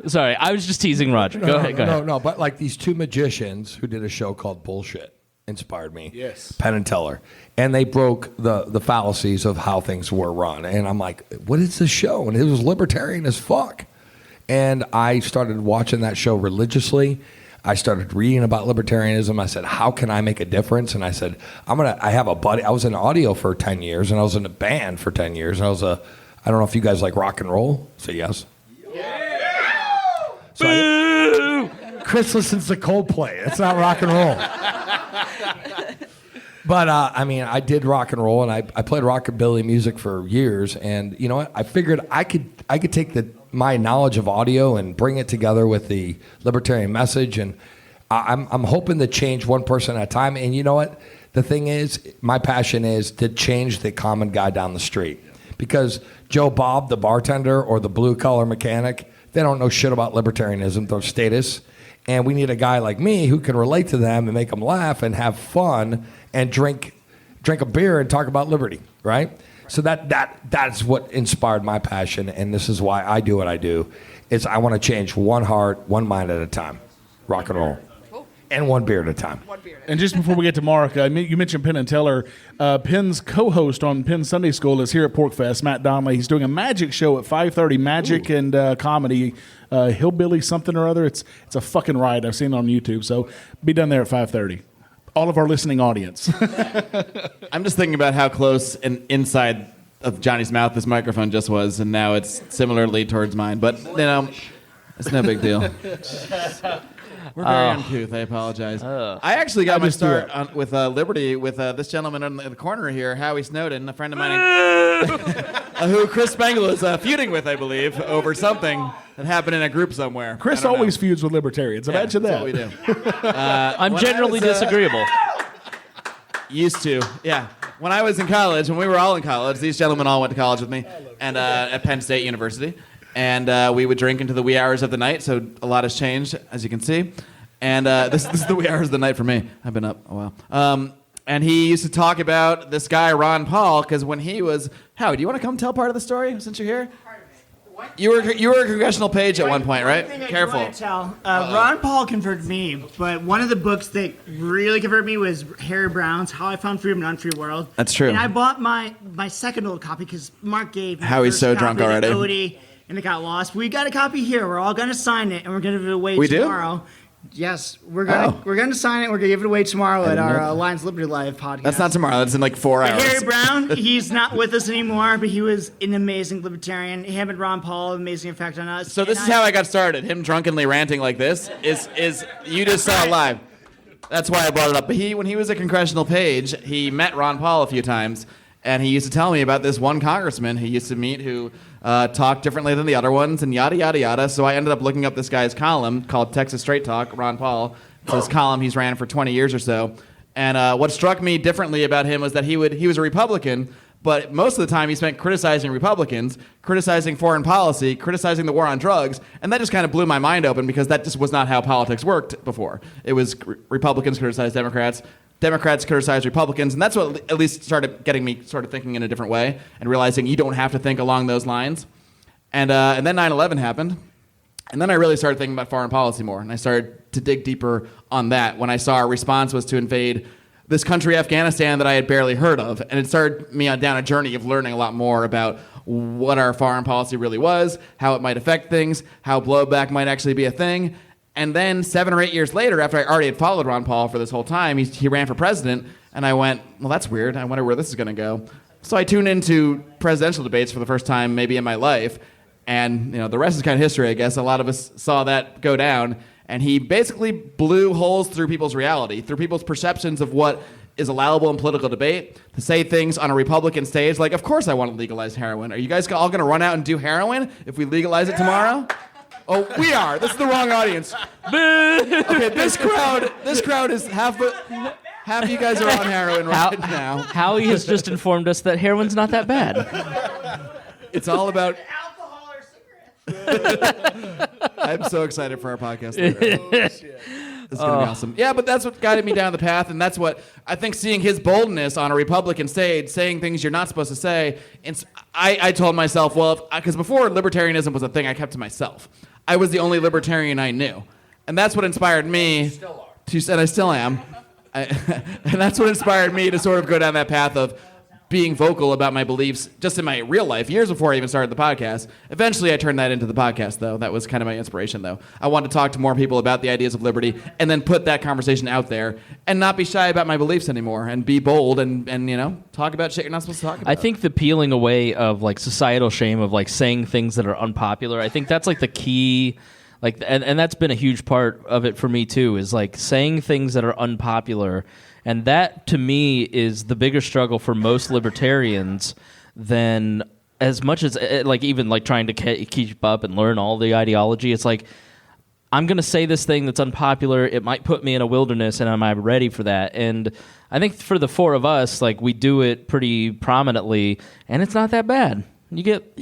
Sorry, I was just teasing Rodger. Go ahead. No, but like these two magicians who did a show called Bullshit inspired me. Yes. Penn and Teller. And they broke the fallacies of how things were run. And I'm like, what is this show? And it was libertarian as fuck. And I started watching that show religiously. I started reading about libertarianism. I said, how can I make a difference? And I said, I have a buddy. I was in audio for 10 years, and I was in a band for 10 years. And I don't know if you guys like rock and roll. Say yes. So Chris listens to Coldplay. It's not rock and roll. But, I did rock and roll, and I played rockabilly music for years. And you know what? I figured I could take my knowledge of audio and bring it together with the libertarian message. And I'm hoping to change one person at a time. And you know what? The thing is, my passion is to change the common guy down the street. Because Joe Bob, the bartender, or the blue-collar mechanic, they don't know shit about libertarianism, their status. And we need a guy like me who can relate to them and make them laugh and have fun and drink a beer and talk about liberty, right? So that's what inspired my passion, and this is why I do what I do, is I want to change one heart, one mind at a time. Rock and roll. And one beer at a time. And just before we get to Mark, you mentioned Penn and Teller. Penn's co-host on Penn Sunday School is here at Porcfest, Matt Donnelly. He's doing a magic show at 5:30, magic and comedy, hillbilly something or other. It's a fucking riot. I've seen it on YouTube. So be done there at 5:30. All of our listening audience. I'm just thinking about how close and inside of Johnny's mouth this microphone just was, and now it's similarly towards mine. But, it's no big deal. We're very uncouth. I apologize. I actually got my start with Liberty with this gentleman in the corner here, Howie Snowden, a friend of mine who Chris Spangle is feuding with, I believe, over something that happened in a group somewhere. Chris always feuds with libertarians. Imagine that. That's what we do. I'm generally disagreeable. Used to, yeah. When I was in college, when we were all in college, these gentlemen all went to college with me, and at Penn State University. And we would drink into the wee hours of the night, so a lot has changed, as you can see. And this is the wee hours of the night for me. I've been up a while. And he used to talk about this guy, Ron Paul, because when he was... Howie, do you want to come tell part of the story since you're here? You were a congressional page at one point, right? Careful. Ron Paul converted me, but one of the books that really converted me was Harry Brown's How I Found Freedom in an Unfree World. That's true. And I bought my second old copy because Mark gave me Howie's so drunk already. Odie, and it got lost. We got a copy here. We're all going to sign it, and we're going to give it away We do? tomorrow. Yes, we're going to sign it. We're going to give it away tomorrow at our Alliance Liberty Live podcast. That's not tomorrow. That's in like 4 hours. Harry Brown, he's not with us anymore, but he was an amazing libertarian. Him and Ron Paul, amazing effect on us. So this is how I got started. Him drunkenly ranting like this is you just saw it live. That's why I brought it up. But when he was a congressional page, he met Ron Paul a few times, and he used to tell me about this one congressman he used to meet who talked differently than the other ones, and yada, yada, yada. So I ended up looking up this guy's column called Texas Straight Talk, Ron Paul. It's his column. He's ran for 20 years or so. And what struck me differently about him was that he was a Republican, But most of the time he spent criticizing Republicans, criticizing foreign policy, criticizing the war on drugs, and that just kind of blew my mind open because that just was not how politics worked before. It was Republicans criticize Democrats, Democrats criticize Republicans, and that's what at least started getting me sort of thinking in a different way and realizing you don't have to think along those lines. And then 9/11 happened, and then I really started thinking about foreign policy more, and I started to dig deeper on that when I saw our response was to invade this country, Afghanistan, that I had barely heard of. And it started me down a journey of learning a lot more about what our foreign policy really was, how it might affect things, how blowback might actually be a thing. And then 7 or 8 years later, after I already had followed Ron Paul for this whole time, he ran for president, and I went, well, that's weird. I wonder where this is going to go. So I tuned into presidential debates for the first time maybe in my life, and the rest is kind of history, I guess. A lot of us saw that go down. And he basically blew holes through people's reality, through people's perceptions of what is allowable in political debate, to say things on a Republican stage like, of course I want to legalize heroin. Are you guys all going to run out and do heroin if we legalize it tomorrow? Oh, we are. This is the wrong audience. Okay, this crowd is half of you guys are on heroin right now. Howie has just informed us that heroin's not that bad. It's all about... Alcohol or cigarettes? I'm so excited for our podcast later. It's going to be awesome. Yeah, but that's what guided me down the path, and that's what I think seeing his boldness on a Republican stage, saying things you're not supposed to say. And I told myself, well, because before libertarianism was a thing I kept to myself. I was the only libertarian I knew. And that's what inspired me and I still am. And that's what inspired me to sort of go down that path of being vocal about my beliefs just in my real life, years before I even started the podcast. Eventually, I turned that into the podcast, though. That was kind of my inspiration, though. I wanted to talk to more people about the ideas of liberty and then put that conversation out there and not be shy about my beliefs anymore and be bold and talk about shit you're not supposed to talk about. I think the peeling away of societal shame of saying things that are unpopular, I think that's the key. And that's been a huge part of it for me too, is saying things that are unpopular. And that, to me, is the bigger struggle for most libertarians than as much as, even trying to keep up and learn all the ideology. It's I'm going to say this thing that's unpopular. It might put me in a wilderness, and am I ready for that? And I think for the four of us, we do it pretty prominently, and it's not that bad. You get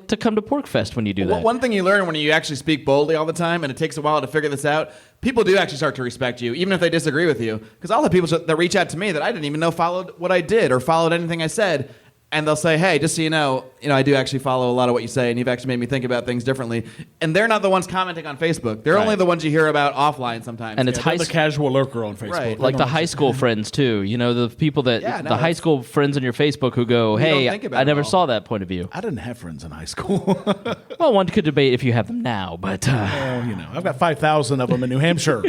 to come to Porcfest when you do that. One thing you learn when you actually speak boldly all the time, and it takes a while to figure this out, people do actually start to respect you, even if they disagree with you. Because all the people that reach out to me that I didn't even know followed what I did or followed anything I said, and they'll say, hey, just so you know, I do actually follow a lot of what you say, and you've actually made me think about things differently. And they're not the ones commenting on Facebook. They're only the ones you hear about offline sometimes. And it's the casual lurker on Facebook. Right. The high school friends, too. The people that, the high school friends on your Facebook who go, hey, I never saw that point of view. I didn't have friends in high school. Well, one could debate if you have them now, but... I've got 5,000 of them in New Hampshire.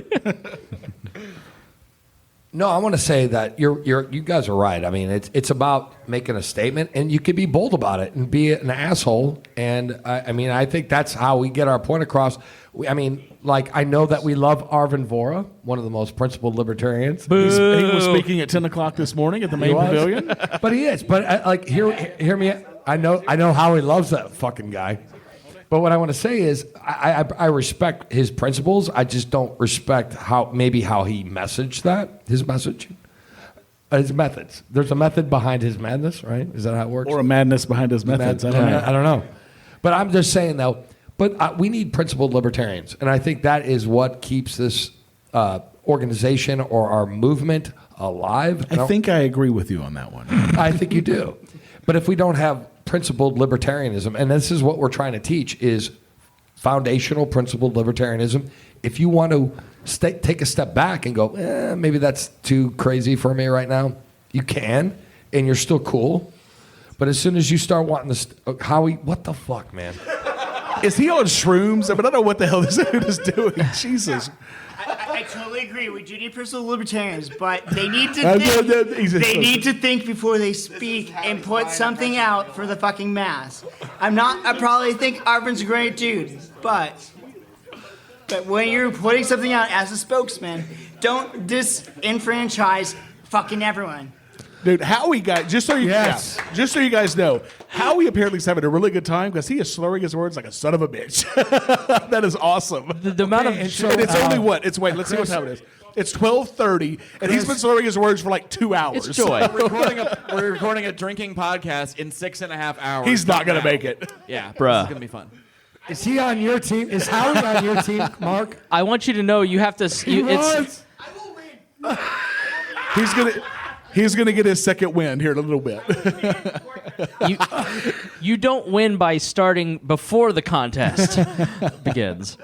No, I want to say that you guys are right. I mean, it's about making a statement, and you can be bold about it and be an asshole. And I think that's how we get our point across. I know that we love Arvin Vohra, one of the most principled libertarians. He was speaking at 10 o'clock this morning at the main pavilion. But he is. But hear me. I know how he loves that fucking guy. But what I want to say is I respect his principles. I just don't respect how he messaged that, his message, his methods. There's a method behind his madness, right? Is that how it works? Or a madness behind his methods. I don't know. But I'm just saying, though, we need principled libertarians. And I think that is what keeps this organization or our movement alive. I think I agree with you on that one. I think you do. But if we don't have principled libertarianism, and this is what we're trying to teach, is foundational principled libertarianism. If you want to take a step back and go, maybe that's too crazy for me right now, you can, and you're still cool. But as soon as you start wanting to, what the fuck, man? Is he on shrooms? I don't know what the hell this dude is doing. Jesus. I totally agree. We do need principled libertarians, but they need to think. They need to think before they speak and put something out for the fucking mass. I probably think Arvin's a great dude, but when you're putting something out as a spokesman, don't disenfranchise fucking everyone. Dude, Howie just so you guys know, Howie apparently is having a really good time because he is slurring his words like a son of a bitch. That is awesome. The amount of and it's only what? Let's see what time it is. It's 12:30, and he's been slurring his words for like 2 hours. It's joy. We're recording a drinking podcast in 6.5 hours. He's not going to make it. Yeah, Bruh. This is gonna be fun. Is he on your team? Is Howie on your team, Mark? I want you to know you have to. It's I will win. He's gonna get his second win here in a little bit. you don't win by starting before the contest begins.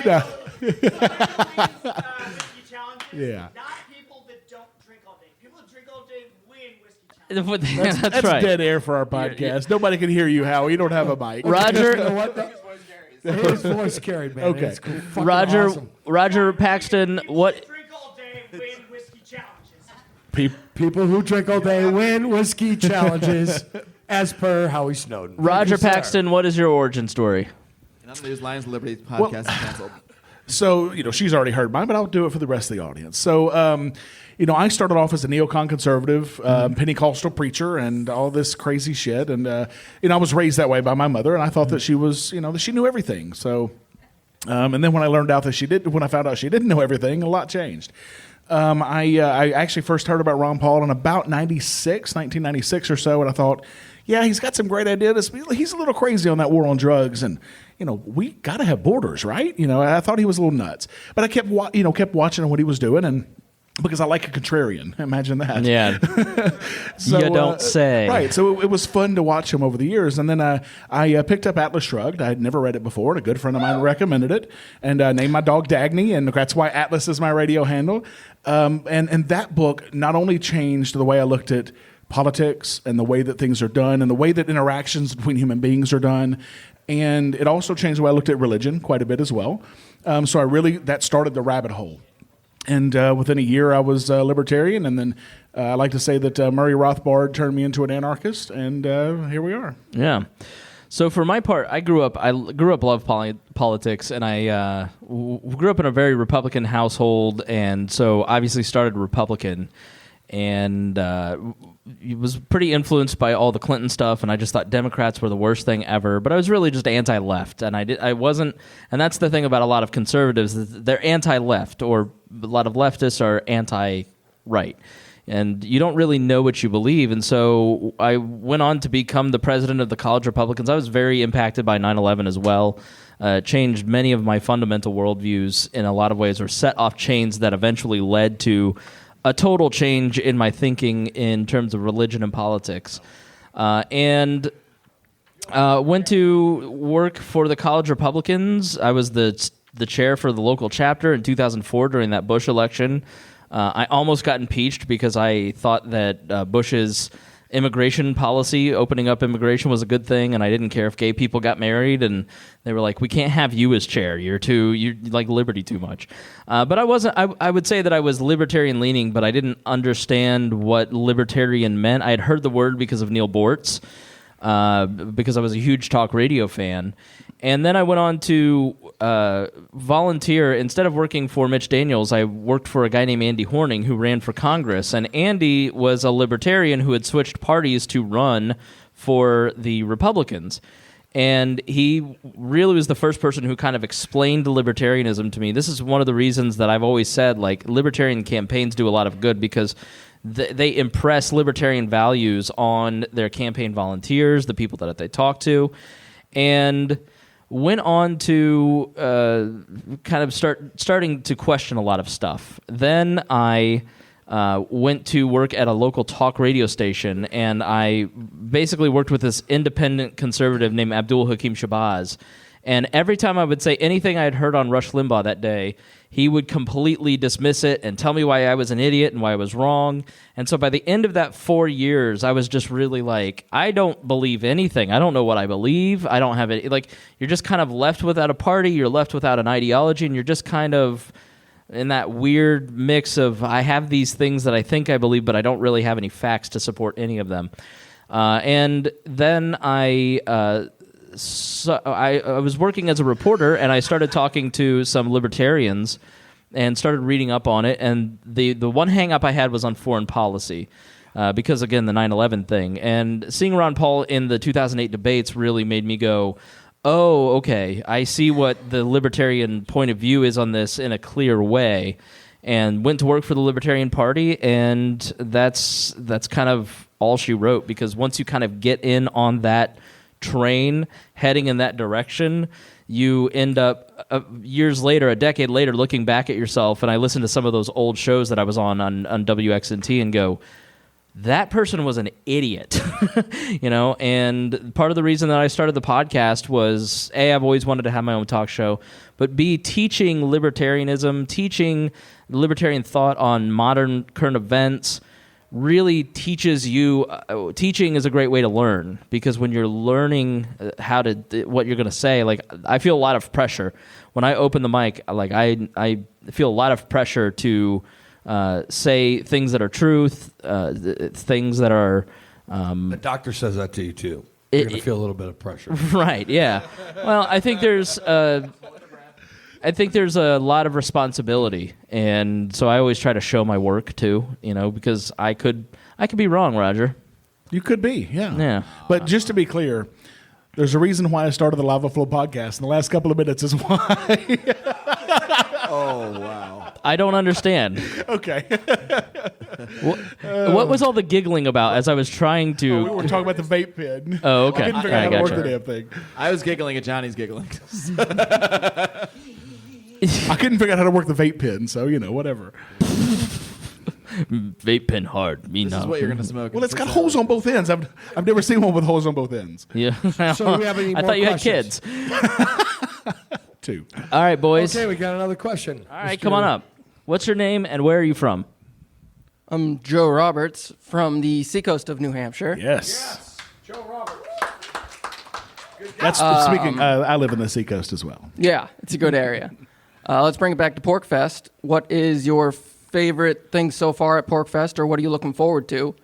Yeah. Whiskey challenges, Yeah. not people that don't drink all day. People that drink all day win whiskey challenges. That's right. Dead air for our podcast. Nobody can hear you, Howie. You don't have a mic. Roger, His voice carried, man. Okay. It's cool. Fucking Roger, awesome. Roger Paxton. What? Drink all day win whiskey challenges. People who drink all day win whiskey challenges, as per Howie Snowden. Thank Roger you, sir. Paxton. What is your origin story? None of these Lions of Liberty podcast is canceled. So, she's already heard mine, but I'll do it for the rest of the audience. So, I started off as a neocon conservative, Pentecostal preacher and all this crazy shit. And, I was raised that way by my mother, and I thought that she was, that she knew everything. So, and then when I found out she didn't know everything, a lot changed. I actually first heard about Ron Paul in about 1996 or so, and I thought, yeah, he's got some great ideas. He's a little crazy on that war on drugs, and we got to have borders, right? I thought he was a little nuts, but I kept watching what he was doing, and because I like a contrarian, imagine that. Yeah. So, you don't say. Right. So it was fun to watch him over the years, and then I picked up Atlas Shrugged. I had never read it before, and a good friend of mine recommended it, and named my dog Dagny, and that's why Atlas is my radio handle. And that book not only changed the way I looked at politics and the way that things are done and the way that interactions between human beings are done. And it also changed the way I looked at religion quite a bit as well. So that started the rabbit hole. And within a year, I was a libertarian. And then I like to say that Murray Rothbard turned me into an anarchist. And here we are. Yeah. So for my part, I grew up love politics, and I grew up in a very Republican household, and so obviously started Republican, and was pretty influenced by all the Clinton stuff, and I just thought Democrats were the worst thing ever. But I was really just anti-left, and I wasn't. And that's the thing about a lot of conservatives; they're anti-left, or a lot of leftists are anti-right. And you don't really know what you believe. And so I went on to become the president of the College Republicans. I was very impacted by 9/11 as well. Changed many of my fundamental worldviews in a lot of ways, or set off chains that eventually led to a total change in my thinking in terms of religion and politics. And went to work for the College Republicans. I was the chair for the local chapter in 2004 during that Bush election. I almost got impeached because I thought that Bush's immigration policy, opening up immigration, was a good thing, and I didn't care if gay people got married. And they were like, "We can't have you as chair. You like liberty too much." But I wasn't. I would say that I was libertarian leaning, but I didn't understand what libertarian meant. I had heard the word because of Neil Bortz, because I was a huge talk radio fan. And then I went on to volunteer. Instead of working for Mitch Daniels, I worked for a guy named Andy Horning, who ran for Congress. And Andy was a libertarian who had switched parties to run for the Republicans. And he really was the first person who kind of explained libertarianism to me. This is one of the reasons that I've always said, like, libertarian campaigns do a lot of good, because they impress libertarian values on their campaign volunteers, the people that they talk to. And went on to kind of starting to question a lot of stuff. Then I went to work at a local talk radio station, and I basically worked with this independent conservative named Abdul Hakim Shabazz. And every time I would say anything I had heard on Rush Limbaugh that day, he would completely dismiss it and tell me why I was an idiot and why I was wrong. And so by the end of that 4 years, I was just really like, I don't believe anything. I don't know what I believe. I don't have it. Like, you're just kind of left without a party. You're left without an ideology, and you're just kind of in that weird mix of, I have these things that I think I believe, but I don't really have any facts to support any of them. And then I was working as a reporter, and I started talking to some libertarians and started reading up on it. And the one hang-up I had was on foreign policy, because, again, the 9/11 thing. And seeing Ron Paul in the 2008 debates really made me go, oh, okay, I see what the libertarian point of view is on this in a clear way. and went to work for the Libertarian Party, and that's kind of all she wrote, because once you kind of get in on that train heading in that direction, you end up years later, a decade later, looking back at yourself, and I listen to some of those old shows that I was on WXNT and go, that person was an idiot. And part of the reason that I started the podcast was, A, I've always wanted to have my own talk show, but B, teaching libertarianism, teaching libertarian thought on modern current events really teaches you. Teaching is a great way to learn, because when you're learning what you're going to say, like, I feel a lot of pressure when I open the mic. Like, I feel a lot of pressure to say things that are truth, things that are. The doctor says that to you too. You're going to feel a little bit of pressure. Right. Yeah. Well, I think there's a lot of responsibility, and so I always try to show my work too. Because I could be wrong, Rodger. You could be. Yeah. Yeah. But just to be clear, there's a reason why I started the Lava Flow podcast. In the last couple of minutes is why. Oh, wow. I don't understand. Okay. What was all the giggling about as I was trying to... We were talking about the vape pen. Oh, okay. I couldn't figure out how to work the damn thing. I was giggling at Johnny's giggling. I couldn't figure out how to work the vape pen, so, whatever. Vape pen hard. This is what you're going to smoke. Well, it's got holes on both ends. I've never seen one with holes on both ends. Yeah. So do we have any I more thought you questions? had kids. 2. All right, boys. Okay, we got another question. All right, come on up. What's your name and where are you from? I'm Joe Roberts from the seacoast of New Hampshire. Yes. Joe Roberts. That's speaking. I live in the seacoast as well. Yeah, it's a good area. Let's bring it back to Porcfest. What is your favorite thing so far at Porcfest, or what are you looking forward to?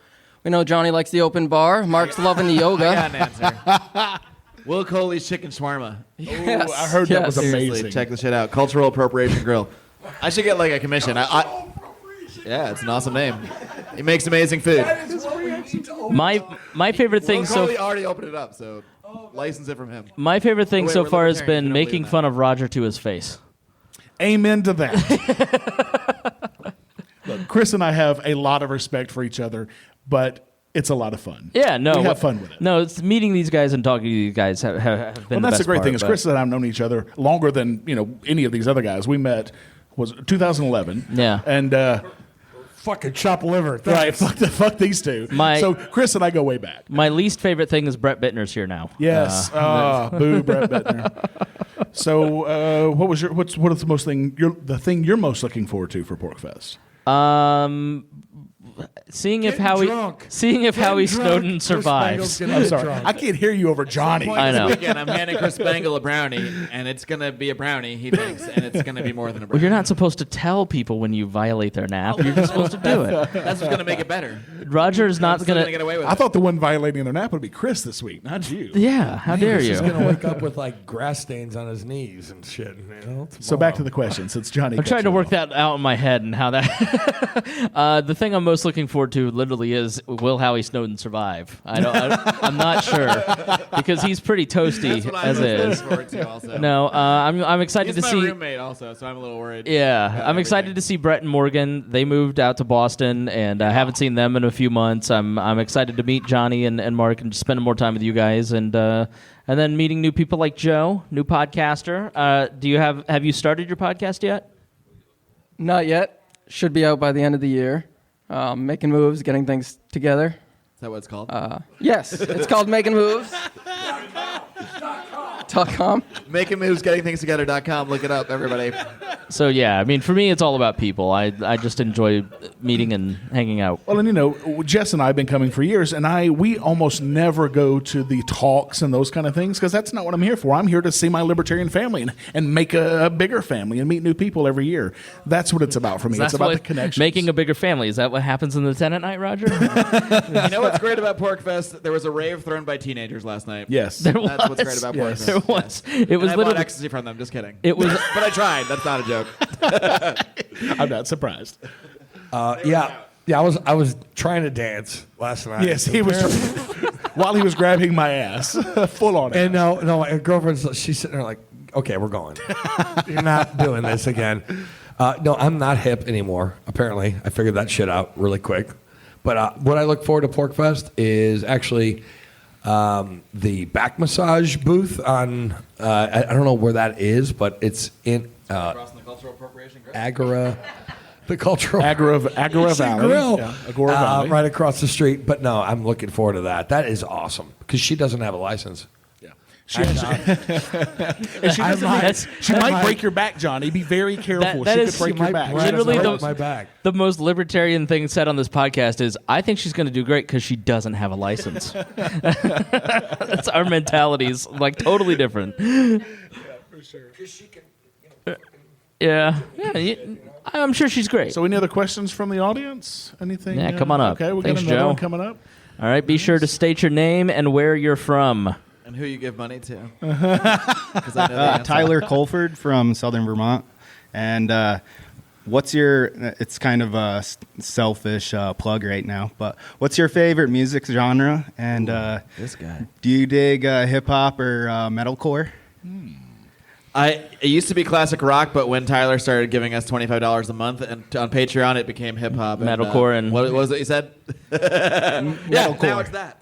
We know Johnny likes the open bar. Mark's loving the yoga. I got an answer. Will Coley's Chicken Shawarma. Yes. I heard that was Seriously, amazing. check the shit out. Cultural Appropriation Grill. I should get like a commission. Yeah, it's an awesome name. He makes amazing food. My favorite thing Will so Coley already opened it up, so license it from him. my favorite thing Wait, so we're far has libertarians, been we don't making believe fun of Rodger to his face. Amen to that. Look, Chris and I have a lot of respect for each other, but it's a lot of fun. Yeah, no, we have fun with it. No, it's meeting these guys and talking to these guys have been Well, the that's best the great part, thing is but- Chris and I have known each other longer than any of these other guys. We met was 2011. Yeah. And Fucking chop liver. right, Thanks. fuck these two. My- so Chris and I go way back. My least favorite thing is Brett Bittner's here now. Yes. Boo, Brett Bettner. So, what is the most thing you're most looking forward to for Porcfest? Seeing if Getting Howie drunk. Snowden Chris survives. Bangel's gonna I'm get sorry, drunk. I can't hear you over Johnny. I know. This weekend, I'm handing Chris Bangle a brownie, and it's going to be a brownie, he thinks, and it's going to be more than a Well, brownie. you're not supposed to tell people when you violate their nap. You're just supposed to do it. That's what's going to make it better. Rodger is not I'm still going going to get to. away with I it. thought the one violating their nap would be Chris this week, not you. Yeah, how dare He's you? just gonna wake up with like grass stains on his knees and shit. So back to the question, since Johnny. I'm trying to work that out in my head and how that. The thing I'm most looking forward to, literally, is will Howie Snowden survive? I'm not sure because he's pretty toasty That's what as I'm is. looking forward to also. No, I'm excited He's to my see. roommate also, so I'm a little worried. Yeah, about I'm excited everything. to see Brett and Morgan. They moved out to Boston, and I haven't seen them in a few months. I'm excited to meet Johnny and Mark and just spending more time with you guys, and then meeting new people like Joe, new podcaster. Have you started your podcast yet? Not yet. Should be out by the end of the year. Making moves, getting things together. Is that what it's called? Yes, it's called Making Moves. .com. Making moves, getting things together.com. Look it up, everybody. So yeah, I mean, for me, it's all about people. I just enjoy meeting and hanging out. Well, and Jess and I have been coming for years, and we almost never go to the talks and those kind of things because that's not what I'm here for. I'm here to see my libertarian family and make a bigger family and meet new people every year. That's what it's about for me. It's about the connections. Making a bigger family. Is that what happens in the tenant night, Roger? You know what's great about Porcfest? There was a rave thrown by teenagers last night. Yes. There That's what's was. great about Yes. Porcfest. There was. Yes. It was And I bought literally. ecstasy from them. Just kidding. It was. But I tried. That's not a joke. I'm not surprised. Yeah, I was trying to dance last night. Yes, he was while he was grabbing my ass, full on. And no, my girlfriend's she's sitting there like, okay, we're going. You're not doing this again. No, I'm not hip anymore. Apparently, I figured that shit out really quick. But what I look forward to Porcfest is actually the back massage booth on. I don't know where that is, but it's in Crossing the cultural appropriation. Agora. The cultural Agora Valley. Grill. Yeah, Agora Valley. Right across the street. But no, I'm looking forward to that. That is awesome because she doesn't have a license. She might break your back, Johnny. Be very careful. That she is- could break your back. Literally my back. the most libertarian thing said on this podcast is, I think she's going to do great because she doesn't have a license. That's our mentality is like totally different. Yeah, for sure. Yeah. I'm sure she's great. So, any other questions from the audience? Anything? Yeah, come on up. Okay, we Thanks, got another Joe. one coming up. All right, be sure to state your name and where you're from. And who you give money to. 'Cause I know the answer. Tyler Colford from Southern Vermont. And what's your, it's kind of a selfish plug right now, but what's your favorite music genre? And This guy. do you dig hip-hop or metalcore? It used to be classic rock, but when Tyler started giving us $25 a month and on Patreon, it became hip hop, Metalcore and- what was it you said? Yeah, Metalcore. now it's that.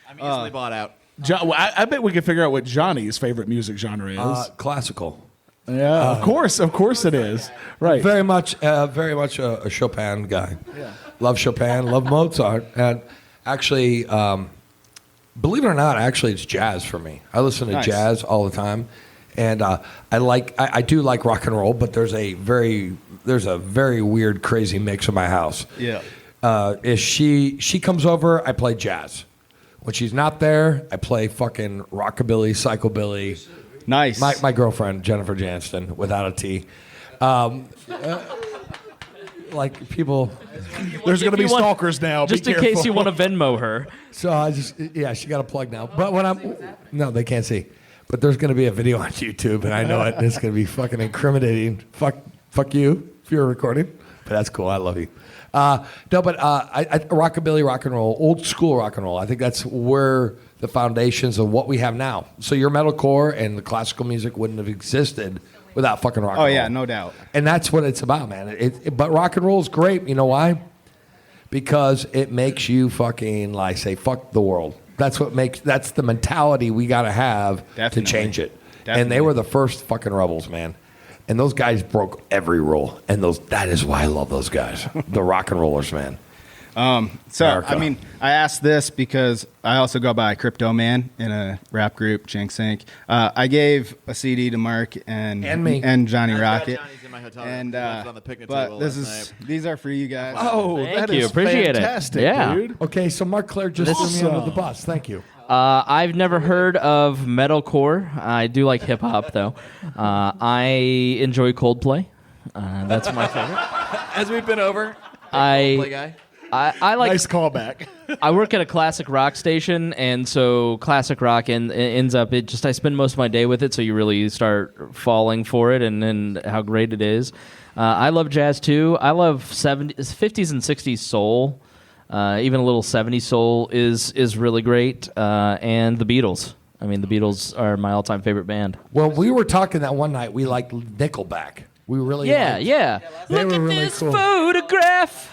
I'm easily bought out. I bet we can figure out what Johnny's favorite music genre is. Classical. Yeah, of course it is. Right. Very much a Chopin guy. Yeah. Love Chopin, love Mozart, and actually, believe it or not, actually, it's jazz for me. I listen to Nice. jazz all the time, and I do like rock and roll, but there's a very weird, crazy mix in my house. Yeah. If she comes over, I play jazz. When she's not there, I play fucking rockabilly, psychobilly. Nice. My girlfriend, Jennifer Janston, without a T. Like people. There's going to be you want- stalkers now. Just Be in case careful. you want to Venmo her. So she got a plug now. But no, they can't see. But there's going to be a video on YouTube, and I know it. And it's going to be fucking incriminating. Fuck you if you're recording. But that's cool. I love you. I rockabilly, rock and roll, old school rock and roll. I think that's where the foundations of what we have now. So your metalcore and the classical music wouldn't have existed without fucking rock and roll. Oh, yeah, no doubt. And that's what it's about, man. But rock and roll is great. You know why? Because it makes you fucking like say fuck the world. That's the mentality we got to have Definitely. to change it. Definitely. And they were the first fucking rebels, man. And those guys broke every rule. And that is why I love those guys. The rock and rollers, man. So, America. I mean, I asked this because I also go by Crypto Man in a rap group, Jinx Inc. I gave a CD to Mark and me. and Johnny I've got Rocket. Johnny's in my hotel And room. We left it on the picnic but table this last is these are for you guys. Oh, Thank that you. is Appreciate it. fantastic, Yeah. dude. Okay, so Mark Clair just threw me under the bus. Thank you. I've never heard of metalcore. I do like hip hop though. I enjoy Coldplay. That's my favorite. As we've been over. I Play guy. I like. Nice callback. I work at a classic rock station, and so classic rock ends up. I spend most of my day with it, so you really start falling for it, and how great it is. I love jazz too. I love 50s and 60s soul. Even a little 70s soul is really great. And the Beatles. I mean, the Beatles are my all-time favorite band. Well, we were talking that one night. We liked Nickelback. We really Yeah, liked. yeah. They Look were at really this cool. photograph.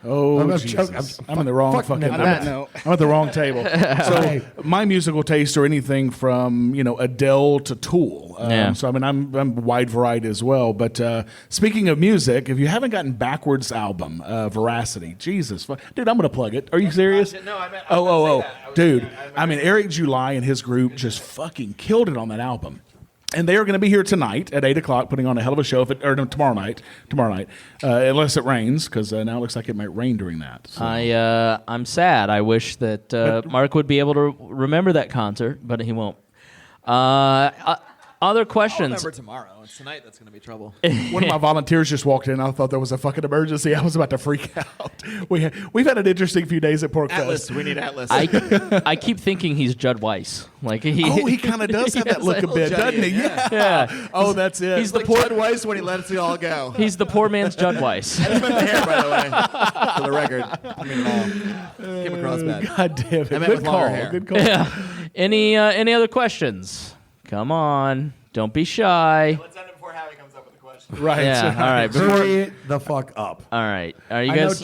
Oh, I'm Jesus. joking. I'm in the wrong Fuck fucking. no. I'm, On that at, note. I'm at the wrong table. So my musical tastes are anything from Adele to Tool. Yeah. So I mean I'm wide variety as well. But speaking of music, if you haven't gotten Backwards album, Veracity, Jesus, dude, I'm gonna plug it. Are you serious? No, I meant. Dude. I mean Eric July and his group just fucking killed it on that album. And they are going to be here tonight at 8:00, putting on a hell of a show. Tomorrow night, unless it rains, because now it looks like it might rain during that. So. I'm sad. I wish that Mark would be able to remember that concert, but he won't. Other I'll questions? remember tomorrow. It's tonight that's going to be trouble. One of my volunteers just walked in. I thought there was a fucking emergency. I was about to freak out. We've had an interesting few days at Porcfest. Atlas. We need Atlas. I keep thinking he's Judd Weiss. Like he kind of does have that look a bit, doesn't he? Yeah. Oh, that's it. He's the like poor. Judd Weiss when he lets it all go. He's the poor man's Judd Weiss. I just meant the hair, by the way, for the record. I mean, it all came across bad. God damn it. I meant Good with longer call. hair. Good call. Yeah. Any other questions? Come on. Don't be shy. Let's end it before Howie comes up with a question. Right. Yeah. All right. Hurry the fuck up. All right. Are you I know guys?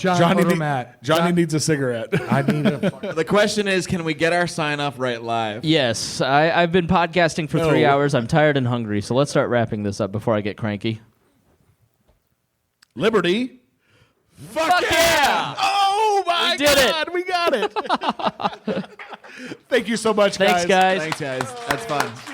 Johnny needs a cigarette. I need a. The question is, can we get our sign off right live? Yes. I've been podcasting for 3 hours. I'm tired and hungry. So let's start wrapping this up before I get cranky. Liberty. Fuck yeah! Oh my We did God, we got it. Thank you so much, guys. Thanks, guys. Thanks, guys. That's fun.